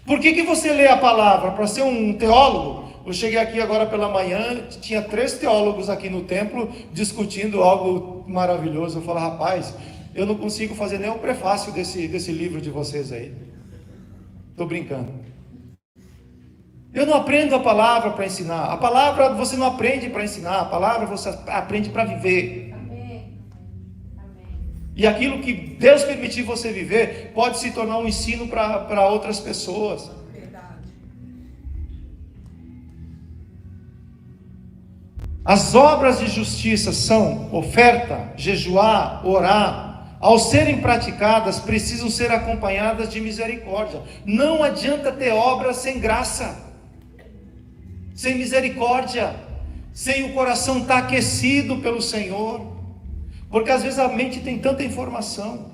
Por que você lê a palavra? Para ser um teólogo? Eu cheguei aqui agora pela manhã, tinha 3 teólogos aqui no templo discutindo algo maravilhoso. Eu falo: rapaz, eu não consigo fazer nem o prefácio desse livro de vocês aí. Estou brincando. Eu não aprendo a palavra para ensinar. A palavra você não aprende para ensinar. A palavra você aprende para viver. Amém. E aquilo que Deus permitir você viver pode se tornar um ensino para outras pessoas. As obras de justiça são oferta, jejuar, orar. Ao serem praticadas, precisam ser acompanhadas de misericórdia. Não adianta ter obras sem graça, sem misericórdia, sem o coração estar aquecido pelo Senhor. Porque às vezes a mente tem tanta informação,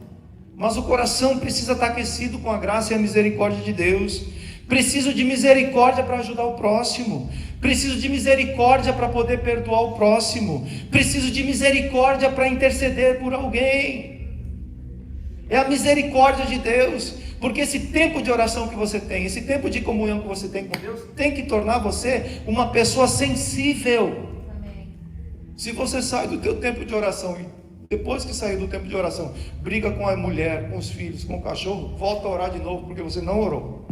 mas o coração precisa estar aquecido com a graça e a misericórdia de Deus. Preciso de misericórdia para ajudar o próximo. Preciso de misericórdia para poder perdoar o próximo. Preciso de misericórdia para interceder por alguém. É a misericórdia de Deus, porque esse tempo de oração que você tem, esse tempo de comunhão que você tem com Deus, tem que tornar você uma pessoa sensível. Amém. Se você sai do teu tempo de oração e depois que sair do tempo de oração, briga com a mulher, com os filhos, com o cachorro, volta a orar de novo, porque você não orou.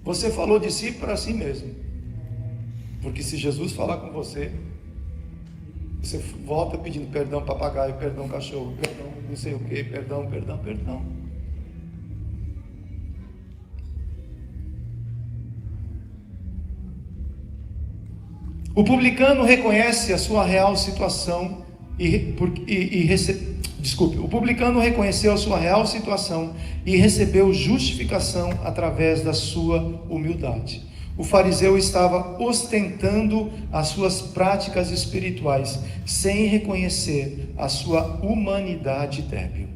Você falou de si para si mesmo, porque se Jesus falar com você, Você volta pedindo perdão papagaio, perdão cachorro, perdão não sei o que, perdão. O publicano reconhece a sua real situação o publicano reconheceu a sua real situação e recebeu justificação através da sua humildade. O fariseu estava ostentando as suas práticas espirituais, sem reconhecer a sua humanidade débil.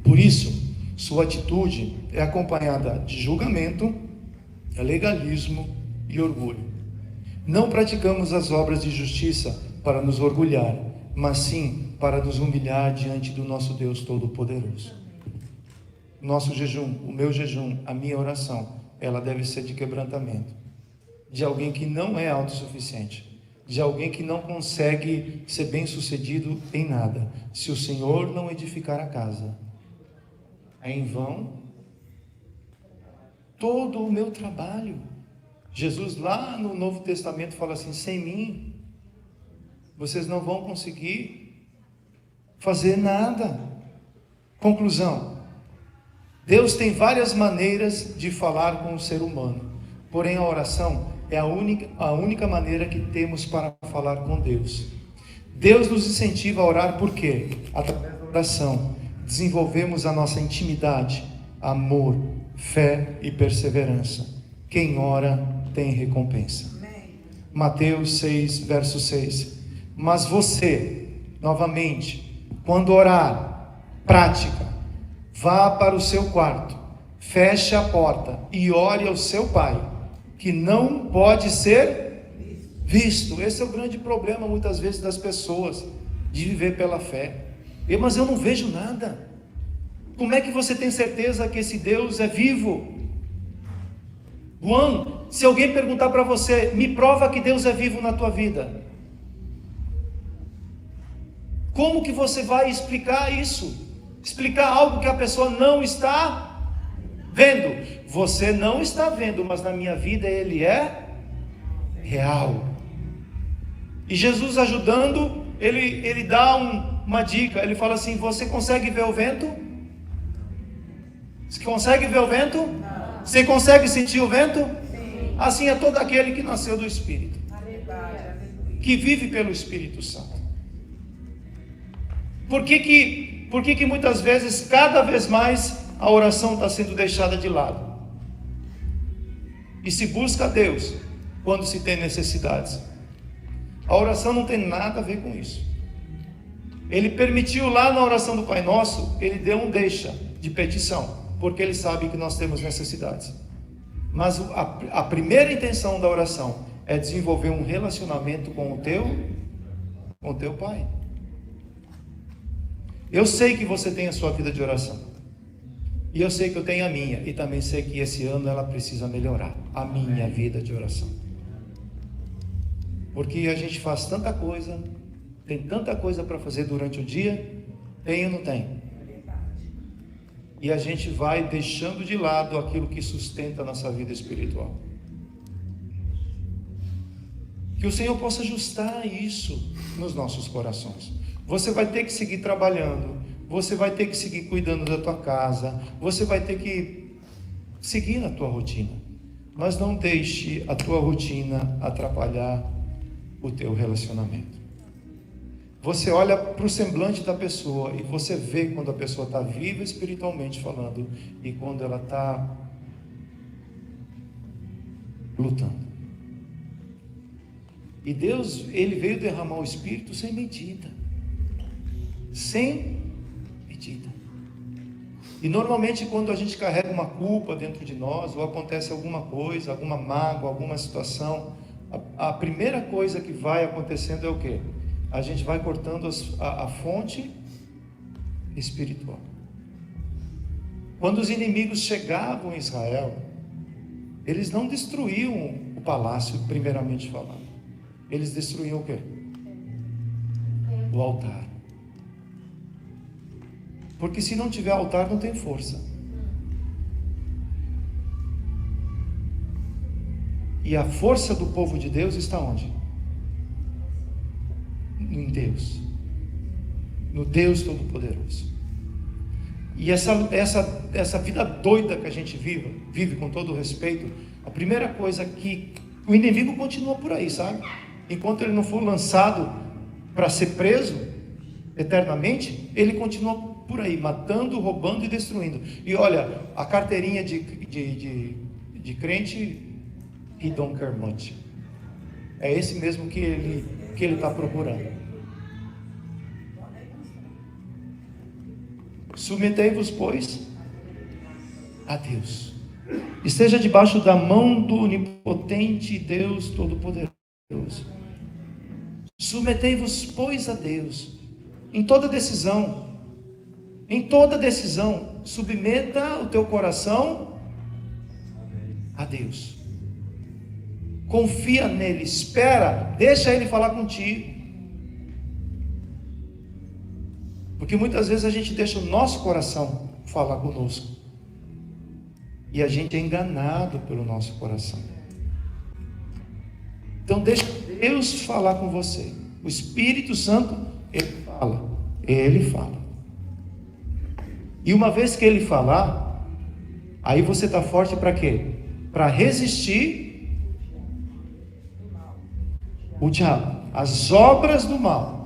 Por isso, sua atitude é acompanhada de julgamento, legalismo e orgulho. Não praticamos as obras de justiça para nos orgulhar, mas sim para nos humilhar diante do nosso Deus Todo-Poderoso. Nosso jejum, o meu jejum, a minha oração, ela deve ser de quebrantamento, de alguém que não é autossuficiente, de alguém que não consegue ser bem-sucedido em nada. Se o Senhor não edificar a casa, é em vão todo o meu trabalho. Jesus lá no Novo Testamento fala assim: sem mim vocês não vão conseguir fazer nada. Conclusão: Deus tem várias maneiras de falar com o ser humano, porém a oração é a única maneira que temos para falar com Deus. Deus nos incentiva a orar porque, através da oração, desenvolvemos a nossa intimidade, amor, fé e perseverança. Quem ora tem recompensa. Mateus 6, verso 6. Mas você, novamente, quando orar, prática, vá para o seu quarto, feche a porta e ore ao seu pai, que não pode ser visto. Esse é o grande problema muitas vezes das pessoas, de viver pela fé. Mas eu não vejo nada. Como é que você tem certeza que esse Deus é vivo? Juan, se alguém perguntar para você, me prova que Deus é vivo na tua vida, como que você vai explicar isso? Explicar algo que a pessoa não está vendo. Você não está vendo, mas na minha vida ele é real. E Jesus ajudando, ele dá uma dica. Ele fala assim: você consegue ver o vento? Você consegue ver o vento? Não. Você consegue sentir o vento? Sim. Assim é todo aquele que nasceu do Espírito, que vive pelo Espírito Santo. Por que muitas vezes, cada vez mais, a oração está sendo deixada de lado? E se busca a Deus quando se tem necessidades. A oração não tem nada a ver com isso. Ele permitiu lá na oração do Pai Nosso, ele deu um deixa de petição, porque ele sabe que nós temos necessidades. Mas a primeira intenção da oração é desenvolver um relacionamento com o teu Pai. Eu sei que você tem a sua vida de oração, e eu sei que eu tenho a minha, e também sei que esse ano ela precisa melhorar, a minha vida de oração, porque a gente faz tanta coisa, tem tanta coisa para fazer durante o dia, tem ou não tem? E a gente vai deixando de lado aquilo que sustenta a nossa vida espiritual. Que o Senhor possa ajustar isso nos nossos corações. Você vai ter que seguir trabalhando, você vai ter que seguir cuidando da tua casa, você vai ter que seguir na tua rotina, mas não deixe a tua rotina atrapalhar o teu relacionamento. Você olha para o semblante da pessoa e você vê quando a pessoa está viva espiritualmente falando e quando ela está lutando. E Deus, Ele veio derramar o Espírito sem medida. Sem medida. E normalmente quando a gente carrega uma culpa dentro de nós, ou acontece alguma coisa, alguma mágoa, alguma situação, a primeira coisa que vai acontecendo é o quê? A gente vai cortando a fonte espiritual. Quando os inimigos chegavam em Israel, eles não destruíam o palácio, primeiramente falando. Eles destruíam o quê? O altar. Porque se não tiver altar, não tem força. E a força do povo de Deus está onde? em Deus, no Deus Todo-Poderoso. E essa vida doida que a gente vive com todo o respeito, a primeira coisa que o inimigo continua por aí, sabe? Enquanto ele não for lançado para ser preso eternamente, ele continua por aí, matando, roubando e destruindo. E olha, a carteirinha de crente, he don't care much. É esse mesmo que ele está procurando. Submetei-vos, pois, a Deus. Esteja debaixo da mão do onipotente Deus Todo-Poderoso. Submetei-vos, pois, a Deus. Em toda decisão, submeta o teu coração a Deus. Confia nele, espera, deixa ele falar contigo. Porque muitas vezes a gente deixa o nosso coração falar conosco. E a gente é enganado pelo nosso coração. Então deixa Deus falar com você. O Espírito Santo, Ele fala. Ele fala. E uma vez que Ele falar, aí você está forte para quê? Para resistir o diabo, as obras do mal.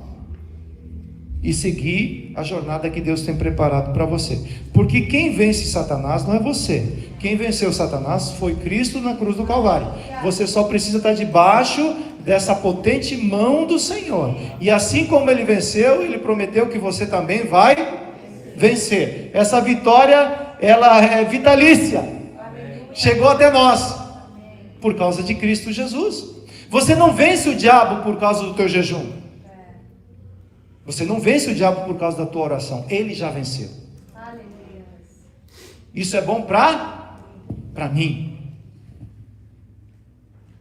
E seguir a jornada que Deus tem preparado para você. Porque quem vence Satanás não é você. Quem venceu Satanás foi Cristo na cruz do Calvário. Você só precisa estar debaixo dessa potente mão do Senhor. E assim como Ele venceu, Ele prometeu que você também vai vencer. Essa vitória, ela é vitalícia. Chegou até nós. Por causa de Cristo Jesus. Você não vence o diabo por causa do teu jejum. Você não vence o diabo por causa da tua oração. Ele já venceu. Isso é bom para mim.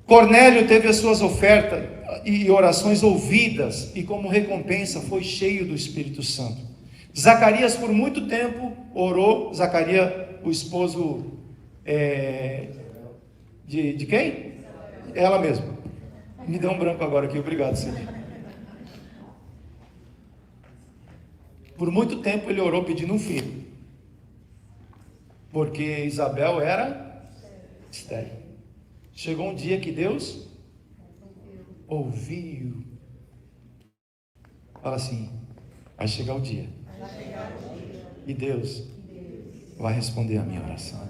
Cornélio teve as suas ofertas e orações ouvidas, e como recompensa foi cheio do Espírito Santo. Zacarias por muito tempo orou. Zacarias, o esposo de quem? Ela mesma. Me deu um branco agora aqui, obrigado, Cid. Por muito tempo ele orou pedindo um filho, porque Isabel era estéril. Chegou um dia que Deus ouviu. Fala assim: vai chegar o dia, e Deus vai responder a minha oração.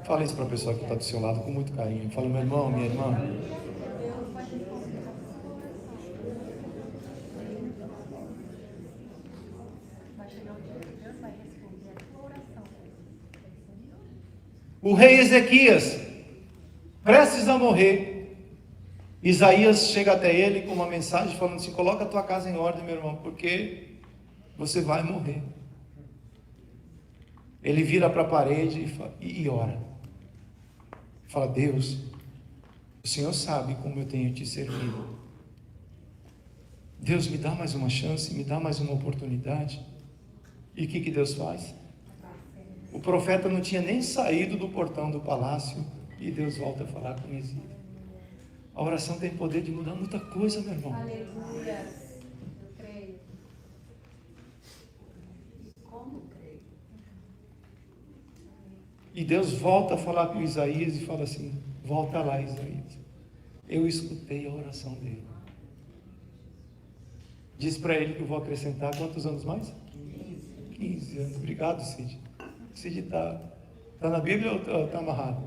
Fala isso para a pessoa que está do seu lado com muito carinho. Fala: meu irmão, minha irmã, o rei Ezequias, prestes a morrer, Isaías chega até ele com uma mensagem falando assim: coloca a tua casa em ordem, meu irmão, porque você vai morrer. Ele vira para a parede e ora. Fala: Deus, o Senhor sabe como eu tenho te servido. Deus, me dá mais uma chance, me dá mais uma oportunidade. E o que Deus faz? O profeta não tinha nem saído do portão do palácio e Deus volta a falar com Isaías. A oração tem poder de mudar muita coisa, meu irmão. Aleluia. Eu creio. Como creio? E Deus volta a falar com Isaías e fala assim: volta lá, Isaías. Eu escutei a oração dele. Diz para ele que eu vou acrescentar quantos anos mais? 15 anos. Obrigado, Cid. Cid está na Bíblia ou está amarrado?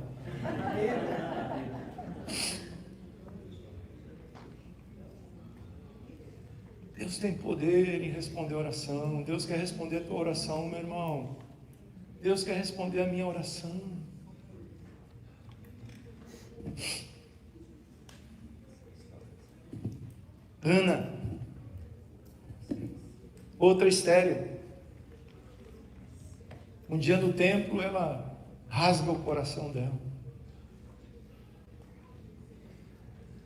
Deus tem poder em responder a oração. Deus quer responder a tua oração, meu irmão. Deus quer responder a minha oração. Ana, outra estéril. Um dia no templo, ela rasga o coração dela.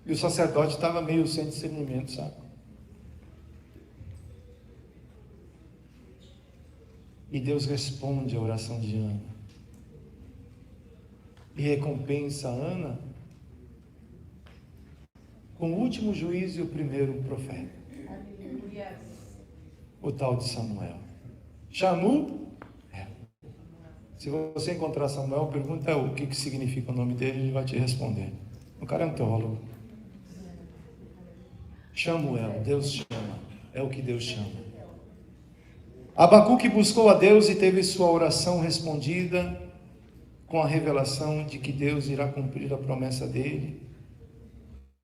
E o sacerdote estava meio sem discernimento, sabe? E Deus responde a oração de Ana. E recompensa a Ana com o último juiz e o primeiro profeta. o tal de Samuel. Samuel. Se você encontrar Samuel, pergunta o que significa o nome dele, ele vai te responder. O cara é um teólogo. Samuel, Deus chama, é o que Deus chama. Abacuque buscou a Deus e teve sua oração respondida com a revelação de que Deus irá cumprir a promessa dele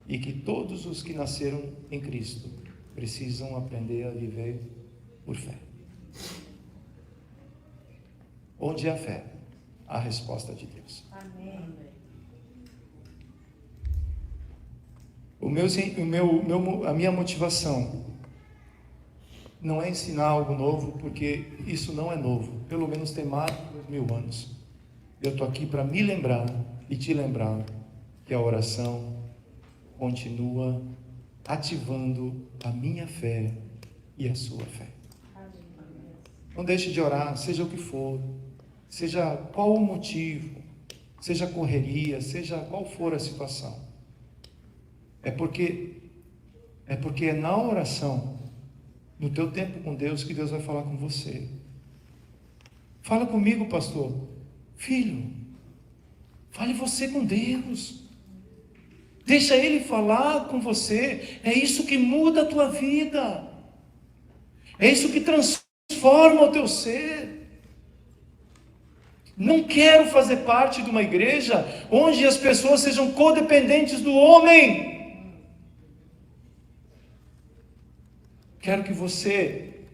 e que todos os que nasceram em Cristo precisam aprender a viver por fé. Onde há fé, há a resposta de Deus. Amém. A minha motivação não é ensinar algo novo, porque isso não é novo. Pelo menos tem mais de 2000 anos. Eu estou aqui para me lembrar e te lembrar que a oração continua ativando a minha fé e a sua fé. Não deixe de orar, seja o que for, seja qual o motivo, seja correria, seja qual for a situação. É porque é na oração, no teu tempo com Deus, que Deus vai falar com você. Fala comigo, pastor. Filho, fale você com Deus. Deixa Ele falar com você. É isso que muda a tua vida. É isso que transforma o teu ser. Não quero fazer parte de uma igreja onde as pessoas sejam codependentes do homem. Quero que você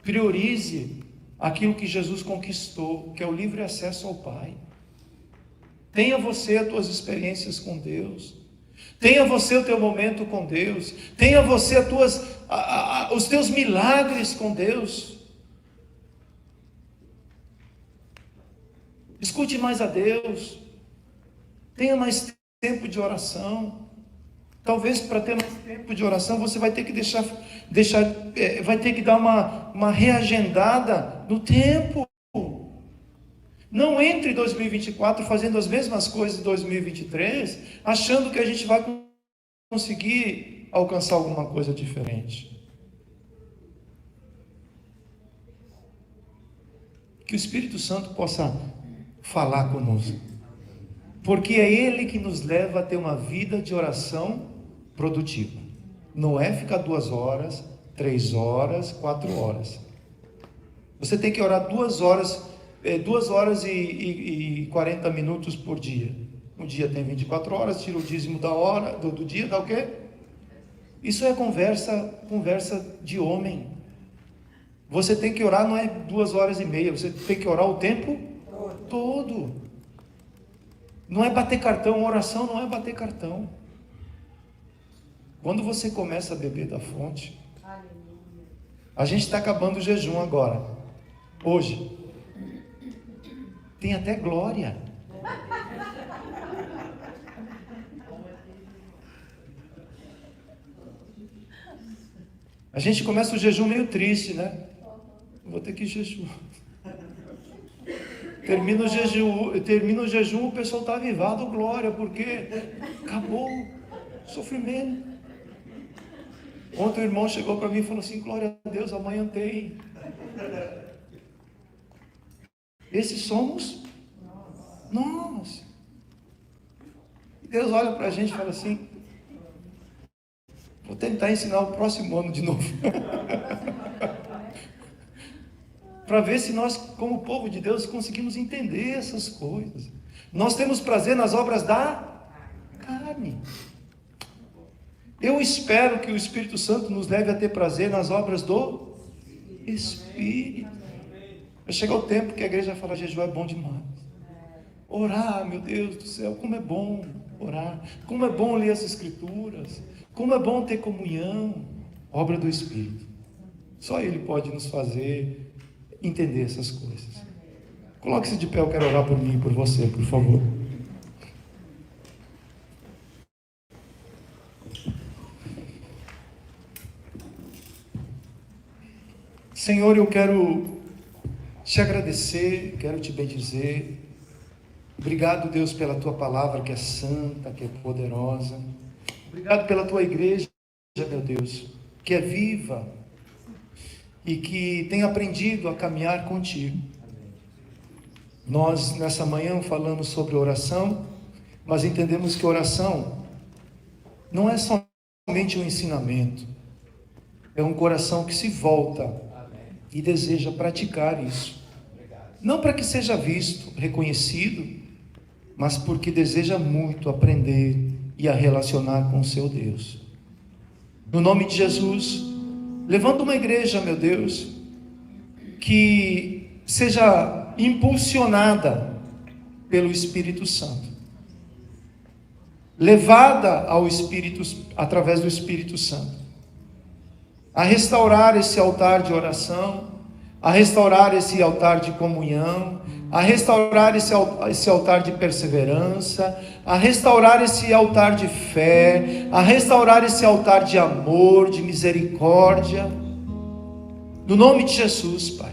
priorize aquilo que Jesus conquistou, que é o livre acesso ao Pai. Tenha você as tuas experiências com Deus. Tenha você o teu momento com Deus. Tenha você os teus milagres com Deus. Escute mais a Deus. Tenha mais tempo de oração. Talvez para ter mais tempo de oração você vai ter que vai ter que dar uma reagendada no tempo. Não entre em 2024 fazendo as mesmas coisas de 2023, achando que a gente vai conseguir alcançar alguma coisa diferente. Que o Espírito Santo possa falar conosco, porque é Ele que nos leva a ter uma vida de oração produtiva. Não é ficar 2 horas, 3 horas, 4 horas. Você tem que orar 2 horas e 40 minutos por dia. Um dia tem 24 horas, tira o dízimo da hora, do dia, dá o quê? Isso é conversa de homem. Você tem que orar, não é 2 horas e meia, você tem que orar o tempo todo. Não é bater cartão, oração não é bater cartão. Quando você começa a beber da fonte, a gente está acabando o jejum agora, hoje. Tem até glória. A gente começa o jejum meio triste, né? Vou ter que jejuar. Termina o jejum, o pessoal está avivado, glória, porque acabou o sofrimento. Ontem o irmão chegou para mim e falou assim: glória a Deus, amanhã tem. Esses somos nós. Deus olha para a gente e fala assim: vou tentar ensinar o próximo ano de novo. Para ver se nós, como povo de Deus, conseguimos entender essas coisas. Nós temos prazer nas obras da carne. Eu espero que o Espírito Santo nos leve a ter prazer nas obras do Espírito. Vai chegar o tempo que a igreja fala: jejum é bom demais. Orar, meu Deus do céu, como é bom orar. Como é bom ler as Escrituras. Como é bom ter comunhão. Obra do Espírito. Só Ele pode nos fazer entender essas coisas. Coloque-se de pé, eu quero orar por mim e por você, por favor. Senhor, eu quero te agradecer, quero te bendizer. Obrigado, Deus, pela tua palavra que é santa, que é poderosa. Obrigado pela tua igreja, meu Deus, que é viva. e que tem aprendido a caminhar contigo. Nós, nessa manhã, falamos sobre oração, mas entendemos que oração não é somente um ensinamento, é um coração que se volta e deseja praticar isso. Não para que seja visto, reconhecido, mas porque deseja muito aprender e a relacionar com o seu Deus. No nome de Jesus, levanta uma igreja, meu Deus, que seja impulsionada pelo Espírito Santo, levada ao Espírito, através do Espírito Santo, a restaurar esse altar de oração, a restaurar esse altar de comunhão, a restaurar esse altar de perseverança, a restaurar esse altar de fé, a restaurar esse altar de amor, de misericórdia, no nome de Jesus, Pai.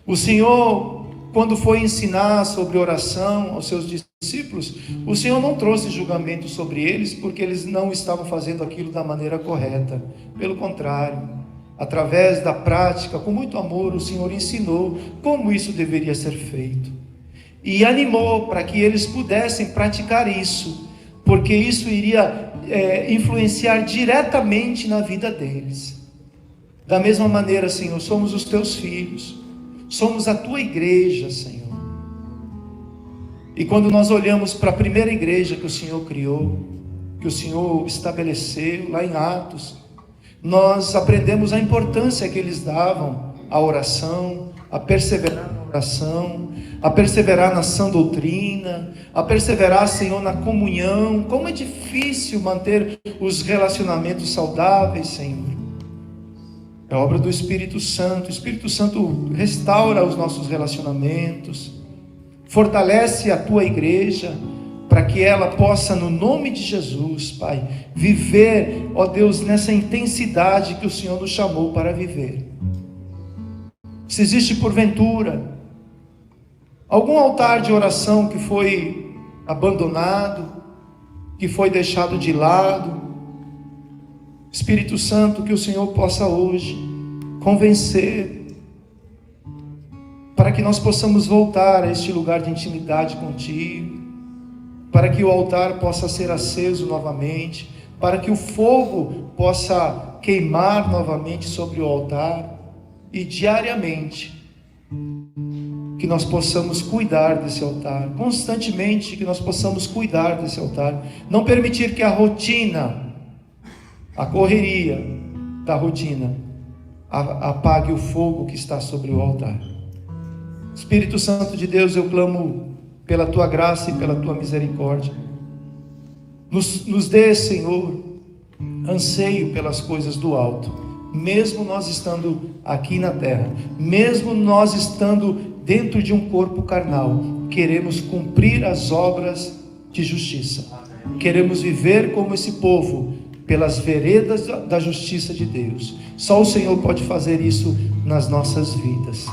O Senhor, quando foi ensinar sobre oração aos seus discípulos, o Senhor não trouxe julgamento sobre eles, porque eles não estavam fazendo aquilo da maneira correta. Pelo contrário, através da prática, com muito amor, o Senhor ensinou como isso deveria ser feito. E animou para que eles pudessem praticar isso, porque isso iria influenciar diretamente na vida deles. Da mesma maneira, Senhor, somos os teus filhos, somos a tua igreja, Senhor. E quando nós olhamos para a primeira igreja que o Senhor criou, que o Senhor estabeleceu lá em Atos, nós aprendemos a importância que eles davam à oração, a perseverar na oração, a perseverar na sã doutrina, a perseverar, Senhor, na comunhão. Como é difícil manter os relacionamentos saudáveis, Senhor. É obra do Espírito Santo. O Espírito Santo restaura os nossos relacionamentos, fortalece a tua igreja, para que ela possa, no nome de Jesus, Pai, viver, ó Deus, nessa intensidade que o Senhor nos chamou para viver. Se existe porventura algum altar de oração que foi abandonado, que foi deixado de lado, Espírito Santo, que o Senhor possa hoje convencer, para que nós possamos voltar a este lugar de intimidade contigo, para que o altar possa ser aceso novamente, para que o fogo possa queimar novamente sobre o altar, e diariamente que nós possamos cuidar desse altar, constantemente que nós possamos cuidar desse altar, não permitir que a rotina, a correria da rotina apague o fogo que está sobre o altar. Espírito Santo de Deus, eu clamo pela tua graça e pela tua misericórdia. Nos dê, Senhor, anseio pelas coisas do alto, mesmo nós estando aqui na terra, mesmo nós estando dentro de um corpo carnal, queremos cumprir as obras de justiça, queremos viver como esse povo, pelas veredas da justiça de Deus. Só o Senhor pode fazer isso nas nossas vidas,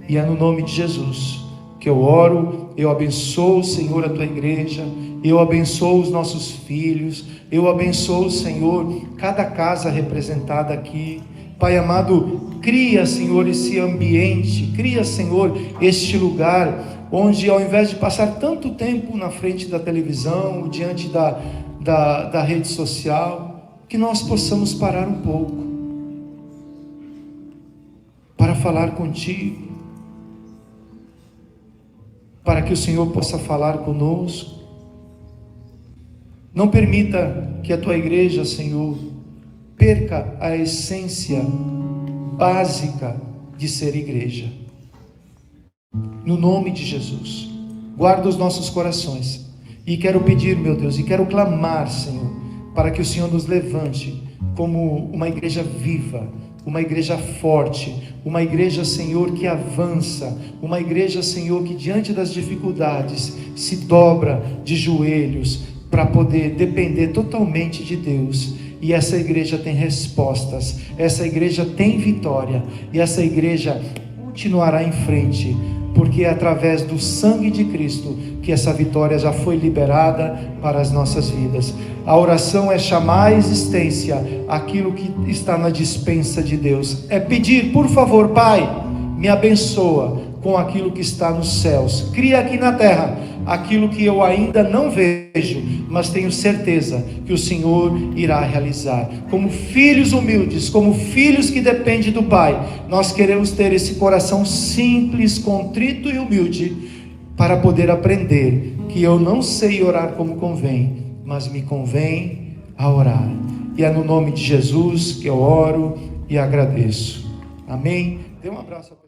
e é no nome de Jesus que eu oro. Eu abençoo, Senhor, a tua igreja, eu abençoo os nossos filhos, eu abençoo, Senhor, cada casa representada aqui. Pai amado, cria, Senhor, esse ambiente, cria, Senhor, este lugar, onde ao invés de passar tanto tempo na frente da televisão, diante da rede social, que nós possamos parar um pouco, para falar contigo, para que o Senhor possa falar conosco. Não permita que a tua igreja, Senhor, perca a essência básica de ser igreja. No nome de Jesus, guarda os nossos corações. E quero pedir, meu Deus, e quero clamar, Senhor, para que o Senhor nos levante como uma igreja viva, uma igreja forte, uma igreja, Senhor, que avança, uma igreja, Senhor, que diante das dificuldades se dobra de joelhos para poder depender totalmente de Deus. E essa igreja tem respostas, essa igreja tem vitória, e essa igreja continuará em frente, porque é através do sangue de Cristo que essa vitória já foi liberada para as nossas vidas. A oração é chamar à existência aquilo que está na despensa de Deus, é pedir, por favor, Pai, me abençoa com aquilo que está nos céus, cria aqui na terra aquilo que eu ainda não vejo, mas tenho certeza que o Senhor irá realizar. Como filhos humildes, como filhos que dependem do Pai, nós queremos ter esse coração simples, contrito e humilde, para poder aprender que eu não sei orar como convém, mas me convém a orar. E é no nome de Jesus que eu oro e agradeço. Amém? Dê um abraço.